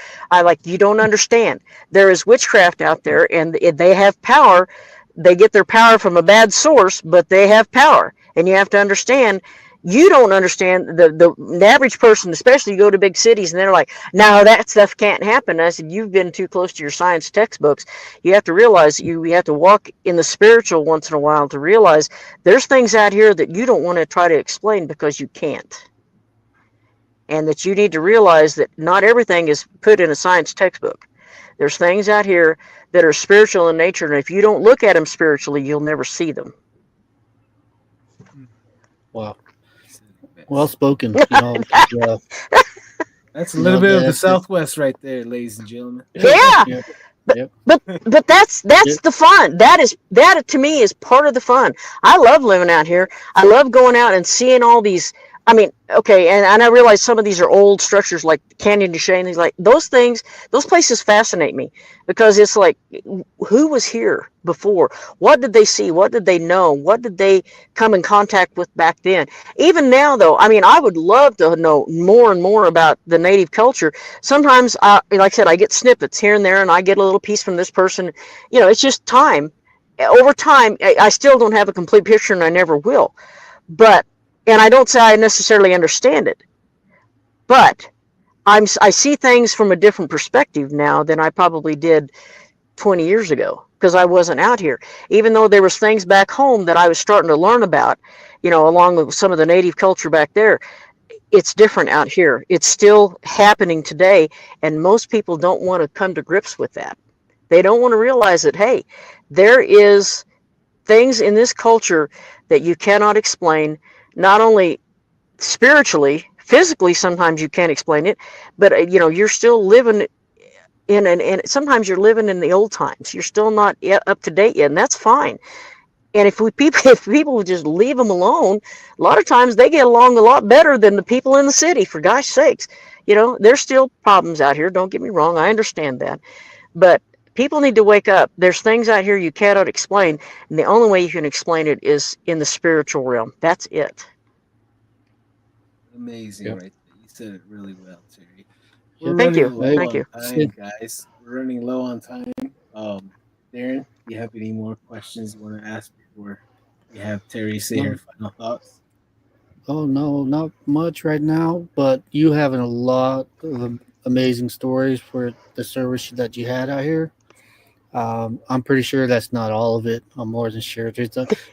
S5: You don't understand. There is witchcraft out there, and they have power. They get their power from a bad source, but they have power, and you have to understand. You don't understand the average person, especially you go to big cities and they're like, no, that stuff can't happen. And I said, you've been too close to your science textbooks. You have to realize you have to walk in the spiritual once in a while to realize there's things out here that you don't want to try to explain because you can't. And that you need to realize that not everything is put in a science textbook. There's things out here that are spiritual in nature, and if you don't look at them spiritually, you'll never see them.
S4: Wow. Well spoken.
S2: That's a little bit of the Southwest right there, ladies and gentlemen.
S5: Yeah.
S4: Yep.
S5: But that's the fun. That to me is part of the fun. I love living out here. I love going out and seeing all these. I mean, okay, and I realize some of these are old structures like Canyon de Chien, things like those things. Those places fascinate me because it's like, who was here before? What did they see? What did they know? What did they come in contact with back then? Even now, though, I mean, I would love to know more and more about the native culture. Sometimes, like I said, I get snippets here and there, and I get a little piece from this person. It's just time. Over time, I still don't have a complete picture, and I never will. And I don't say I necessarily understand it, but I see things from a different perspective now than I probably did 20 years ago because I wasn't out here. Even though there was things back home that I was starting to learn about, along with some of the native culture back there, it's different out here. It's still happening today, and most people don't want to come to grips with that. They don't want to realize that, hey, there is things in this culture that you cannot explain. Not only spiritually, physically, sometimes you can't explain it, but you're still living and sometimes you're living in the old times. You're still not yet up to date yet, and that's fine. And if people would just leave them alone, a lot of times they get along a lot better than the people in the city. For gosh sakes, there's still problems out here. Don't get me wrong, I understand that, but people need to wake up. There's things out here you cannot explain, and the only way you can explain it is in the spiritual realm. That's it.
S2: Amazing,
S4: Yep.
S2: right there. You said it really well, Terry.
S5: Thank you.
S2: Thank you. Time, guys. We're running low on time. Darren, do you have any more questions you want to ask before we have Terry say her final thoughts?
S4: Oh no, not much right now. But you having a lot of amazing stories for the service that you had out here. I'm pretty sure that's not all of it. I'm more than sure.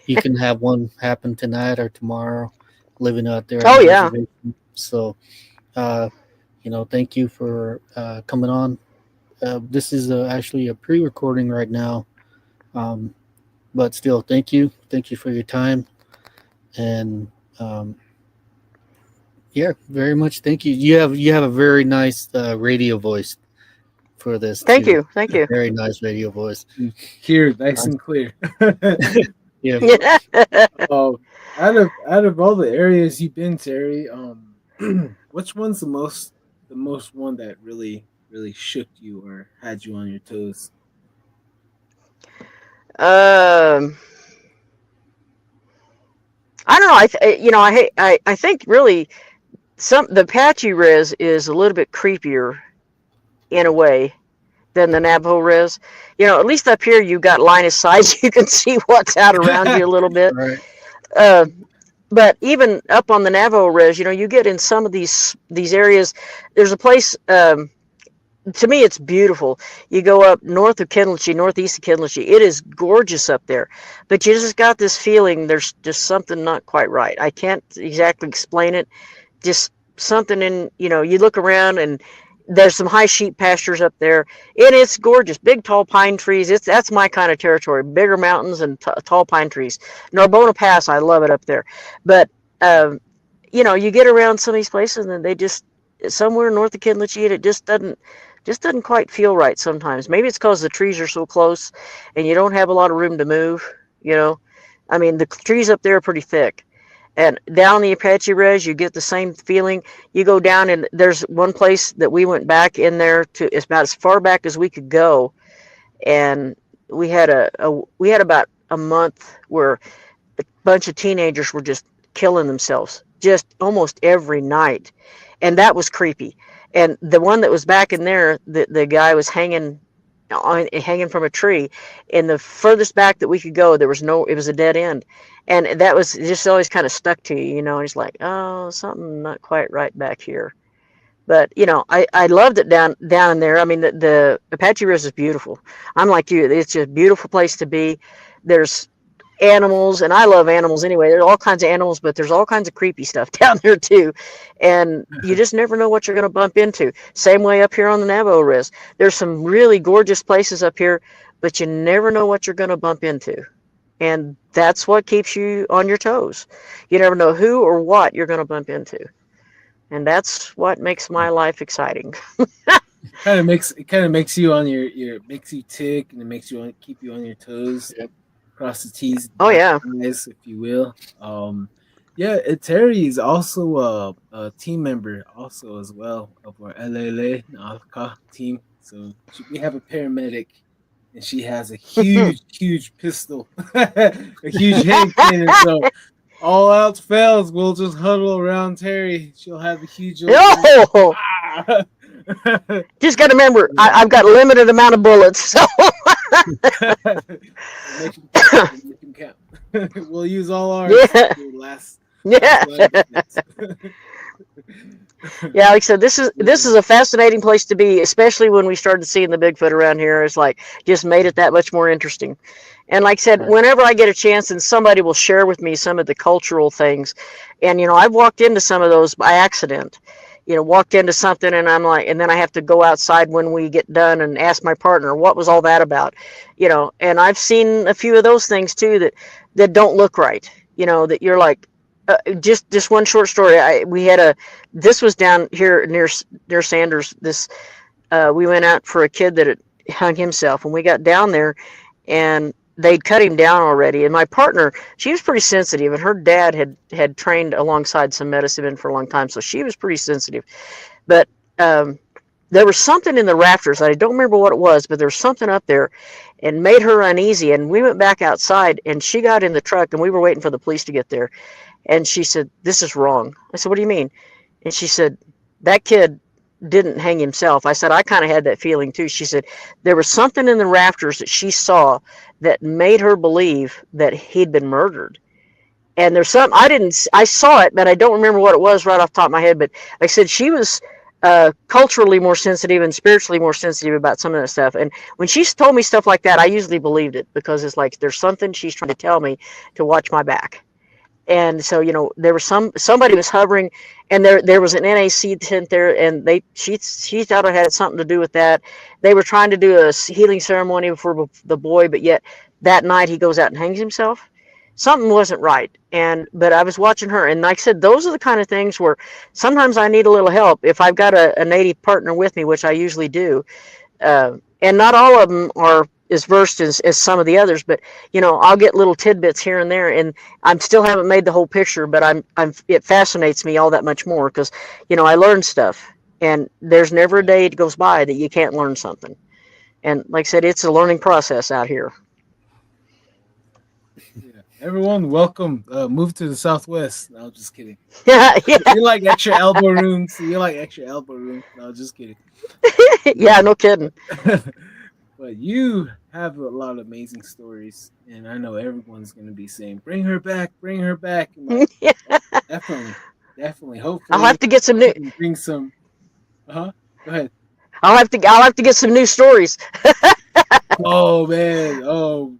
S4: You can have one happen tonight or tomorrow, living out there.
S5: Oh yeah.
S4: So, thank you for coming on. This is actually a pre-recording right now, but still, thank you for your time, and yeah, very much. Thank you. You have a very nice radio voice. for this.
S5: Thank
S4: too.
S5: you. Thank you.
S4: Very nice radio voice.
S2: Here, nice and clear.
S4: Yeah.
S2: Out of all the areas you've been, Terry, which one's the most one that really shook you or had you on your toes?
S5: I don't know. I think really the Apache Rez is a little bit creepier in a way than the Navajo Rez. At least up here you got line of sight. You can see what's out around you a little bit.
S4: Right.
S5: But even up on the Navajo Rez, you get in some of these areas. There's a place. To me, it's beautiful. You go up northeast of Kindlechee. It is gorgeous up there, but you just got this feeling there's just something not quite right. I can't exactly explain it. Just something in, you look around and there's some high sheep pastures up there, and it's gorgeous. Big, tall pine trees. That's my kind of territory. Bigger mountains and tall pine trees. Narbona Pass, I love it up there. But, you get around some of these places and they just, somewhere north of Kindlechee, it just doesn't quite feel right sometimes. Maybe it's because the trees are so close and you don't have a lot of room to move, I mean, the trees up there are pretty thick. And down the Apache Rez, you get the same feeling. You go down and there's one place that we went back in there to, it's about as far back as we could go. And we had about a month where a bunch of teenagers were just killing themselves just almost every night. And that was creepy. And the one that was back in there, the guy was hanging from a tree, and the furthest back that we could go, it was a dead end. And that was just always kind of stuck to you, and it's like, oh, something not quite right back here. But, I loved it down there. I mean, the Apache Rez is beautiful. I'm like you. It's a beautiful place to be. There's animals, and I love animals anyway. There's all kinds of animals, but there's all kinds of creepy stuff down there too. And you just never know what you're going to bump into. Same way up here on the Navajo Rez. There's some really gorgeous places up here, but you never know what you're going to bump into. And that's what keeps you on your toes. You never know who or what you're going to bump into. And that's what makes my life exciting.
S2: It kind of makes you on your makes you tick, and it makes you keep you on your toes.
S4: Yep.
S2: Cross the T's.
S5: Oh yeah,
S2: if you will. Terry is also a team member also as well of our LLA Alka team. So we have a paramedic, and she has a huge pistol, a huge hand cannon. So all else fails, we'll just huddle around Terry. She'll have a huge.
S5: No! Just got to remember, I've got a limited amount of bullets. So.
S2: Make them count. We'll use all ours.
S5: Yeah. Yeah, like I said, this is a fascinating place to be, especially when we started seeing the Bigfoot around here. It's like just made it that much more interesting. And like I said, whenever I get a chance and somebody will share with me some of the cultural things, and I've walked into some of those by accident. Walked into something and I'm like, and then I have to go outside when we get done and ask my partner, what was all that about? And I've seen a few of those things too that don't look right. That you're like, just one short story. This was down here near Sanders. We went out for a kid that had hung himself, and we got down there and they'd cut him down already. And my partner, she was pretty sensitive, and her dad had trained alongside some medicine men for a long time, so she was pretty sensitive. But there was something in the rafters. I don't remember what it was, but there was something up there and made her uneasy. And we went back outside, and she got in the truck, and we were waiting for the police to get there. And she said, "This is wrong." I said, "What do you mean?" And she said, "That kid didn't hang himself." I said, "I kind of had that feeling too." She said, "There was something in the rafters that she saw that made her believe that he'd been murdered." And there's something I saw it, but I don't remember what it was right off the top of my head. But like I said, she was culturally more sensitive and spiritually more sensitive about some of that stuff. And when she's told me stuff like that, I usually believed it, because it's like there's something she's trying to tell me to watch my back. And so, there was somebody was hovering, and there was an NAC tent there, and she thought it had something to do with that. They were trying to do a healing ceremony for the boy, but yet that night he goes out and hangs himself. Something wasn't right. But I was watching her, and like I said, those are the kind of things where sometimes I need a little help. If I've got a native partner with me, which I usually do, and not all of them are as versed as some of the others, but I'll get little tidbits here and there, and I'm still haven't made the whole picture, but it fascinates me all that much more because I learn stuff, and there's never a day it goes by that you can't learn something. And like I said, it's a learning process out here.
S2: Yeah. Everyone, welcome. Move to the Southwest. No, just kidding.
S5: Yeah.
S2: You like extra elbow room. So you like extra elbow room. No, just kidding.
S5: Yeah, no kidding.
S2: But you have a lot of amazing stories, and I know everyone's going to be saying, "Bring her back, bring her back." Like, definitely. Hopefully,
S5: I'll have to get some new.
S2: Bring some. Go ahead.
S5: I'll have to get some new stories.
S2: Oh man. Oh,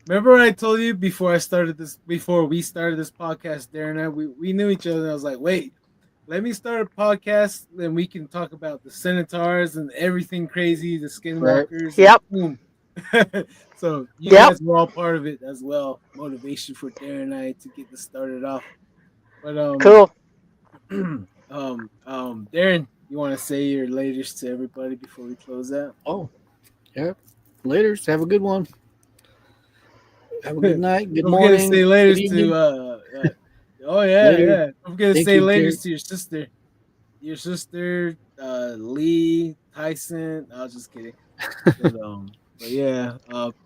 S2: remember when I told you before we started this podcast, Darren and I, we knew each other, and I was like, wait, let me start a podcast, then we can talk about the Centaurs and everything crazy, the Skinwalkers.
S5: Yep.
S2: Boom. So you guys were all part of it as well. Motivation for Darren and I to get this started off. But
S5: cool.
S2: Darren, you want to say your latest to everybody before we close out?
S4: Oh, yeah. Laters. Have a good one. Have a good night. Good morning.
S2: I'm gonna say laters to yeah. I'm gonna say laters to your sister. Your sister, Lee, Tyson. I was just kidding. But yeah,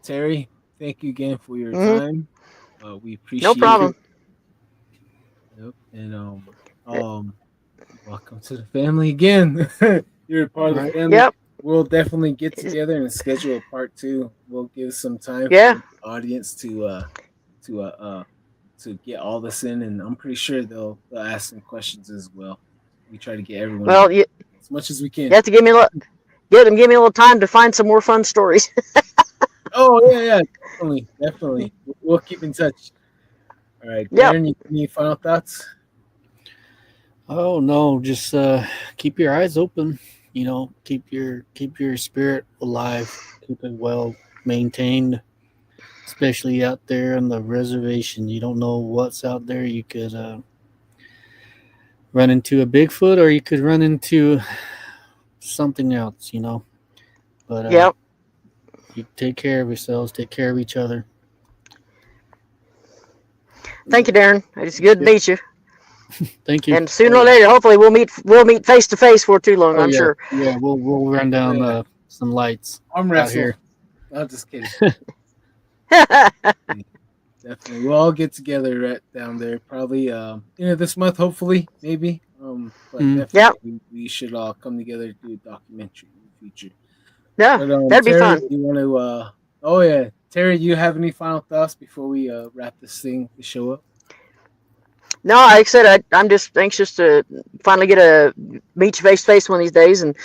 S2: Terry, thank you again for your time. We appreciate it.
S5: No problem.
S2: Yep. And welcome to the family again. You're a part of the family.
S5: Yep.
S2: We'll definitely get together and schedule a part 2. We'll give some time for the audience to get all this in, and I'm pretty sure they'll ask some questions as well. We try to get everyone as much as we can.
S5: You have to give me a little time to find some more fun stories.
S2: Oh yeah, definitely. We'll keep in touch. All right, Darren, any final thoughts?
S4: Oh no, just keep your eyes open. Keep your spirit alive. Keep it well maintained, especially out there on the reservation. You don't know what's out there. You could run into a Bigfoot, or you could run into something else. But you take care of yourselves. Take care of each other.
S5: Thank you, Darren. It's good to meet you.
S4: Thank you.
S5: And sooner or later, hopefully, we'll meet face to face for too long. I'm sure.
S4: Yeah, we'll run down some lights.
S2: I'm
S4: out here.
S2: I'm just kidding. Definitely, we'll all get together down there. Probably, this month. Hopefully, maybe. But definitely, we should all come together to do a documentary in the future.
S5: Yeah,
S2: but,
S5: that'd be
S2: Terri,
S5: fun.
S2: You want to? Terry, you have any final thoughts before we wrap this show up?
S5: No, like I said, I'm just anxious to finally meet you face to face one of these days. And,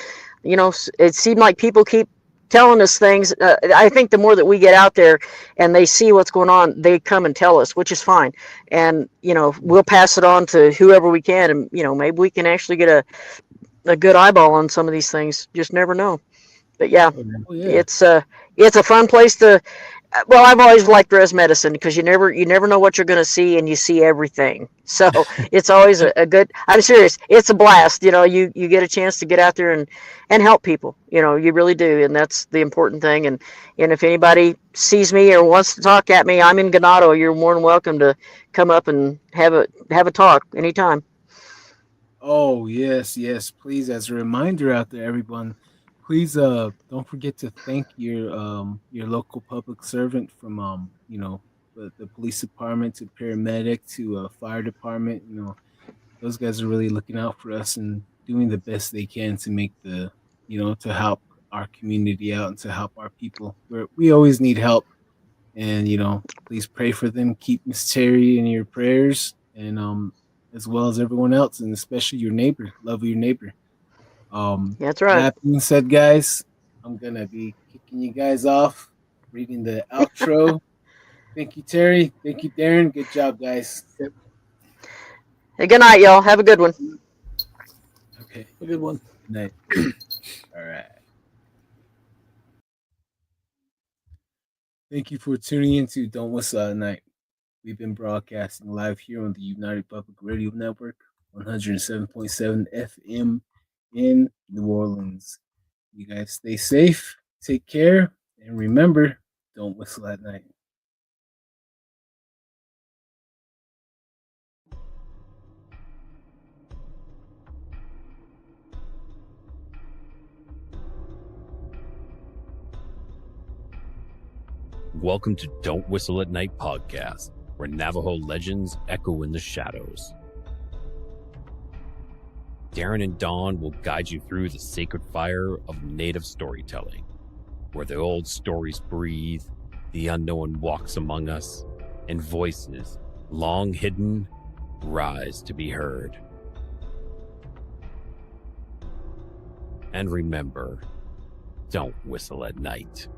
S5: it seemed like people keep telling us things. I think the more that we get out there and they see what's going on, they come and tell us, which is fine. And, we'll pass it on to whoever we can. And, maybe we can actually get a good eyeball on some of these things. Just never know. But it's a fun place to. Well, I've always liked res medicine because you never know what you're going to see, and you see everything. So it's always a good. I'm serious. It's a blast. You get a chance to get out there and help people. You really do, and that's the important thing. And if anybody sees me or wants to talk at me, I'm in Ganado. You're more than welcome to come up and have a talk anytime.
S2: Oh yes, please. As a reminder out there, everyone. Please don't forget to thank your local public servant from the police department to paramedic to fire department. Those guys are really looking out for us and doing the best they can to make to help our community out and to help our people. We always need help, and please pray for them. Keep Miss Terri in your prayers, and as well as everyone else, and especially your neighbor. Love your neighbor.
S5: That's right.
S2: That being said, guys, I'm gonna be kicking you guys off, reading the outro. Thank you, Terry. Thank you, Darren. Good job, guys.
S5: Hey, good night, y'all. Have a good one.
S2: Okay,
S4: a good one.
S2: Good night. All right. Thank you for tuning in to Don't Whistle at Night. We've been broadcasting live here on the United Public Radio Network, 107.7 FM. In New Orleans. You guys stay safe, take care, and remember, don't whistle at night.
S1: Welcome to Don't Whistle at Night podcast, where Navajo legends echo in the shadows. Darren and Dawn will guide you through the sacred fire of Native storytelling, where the old stories breathe, the unknown walks among us, and voices, long hidden, rise to be heard. And remember, don't whistle at night.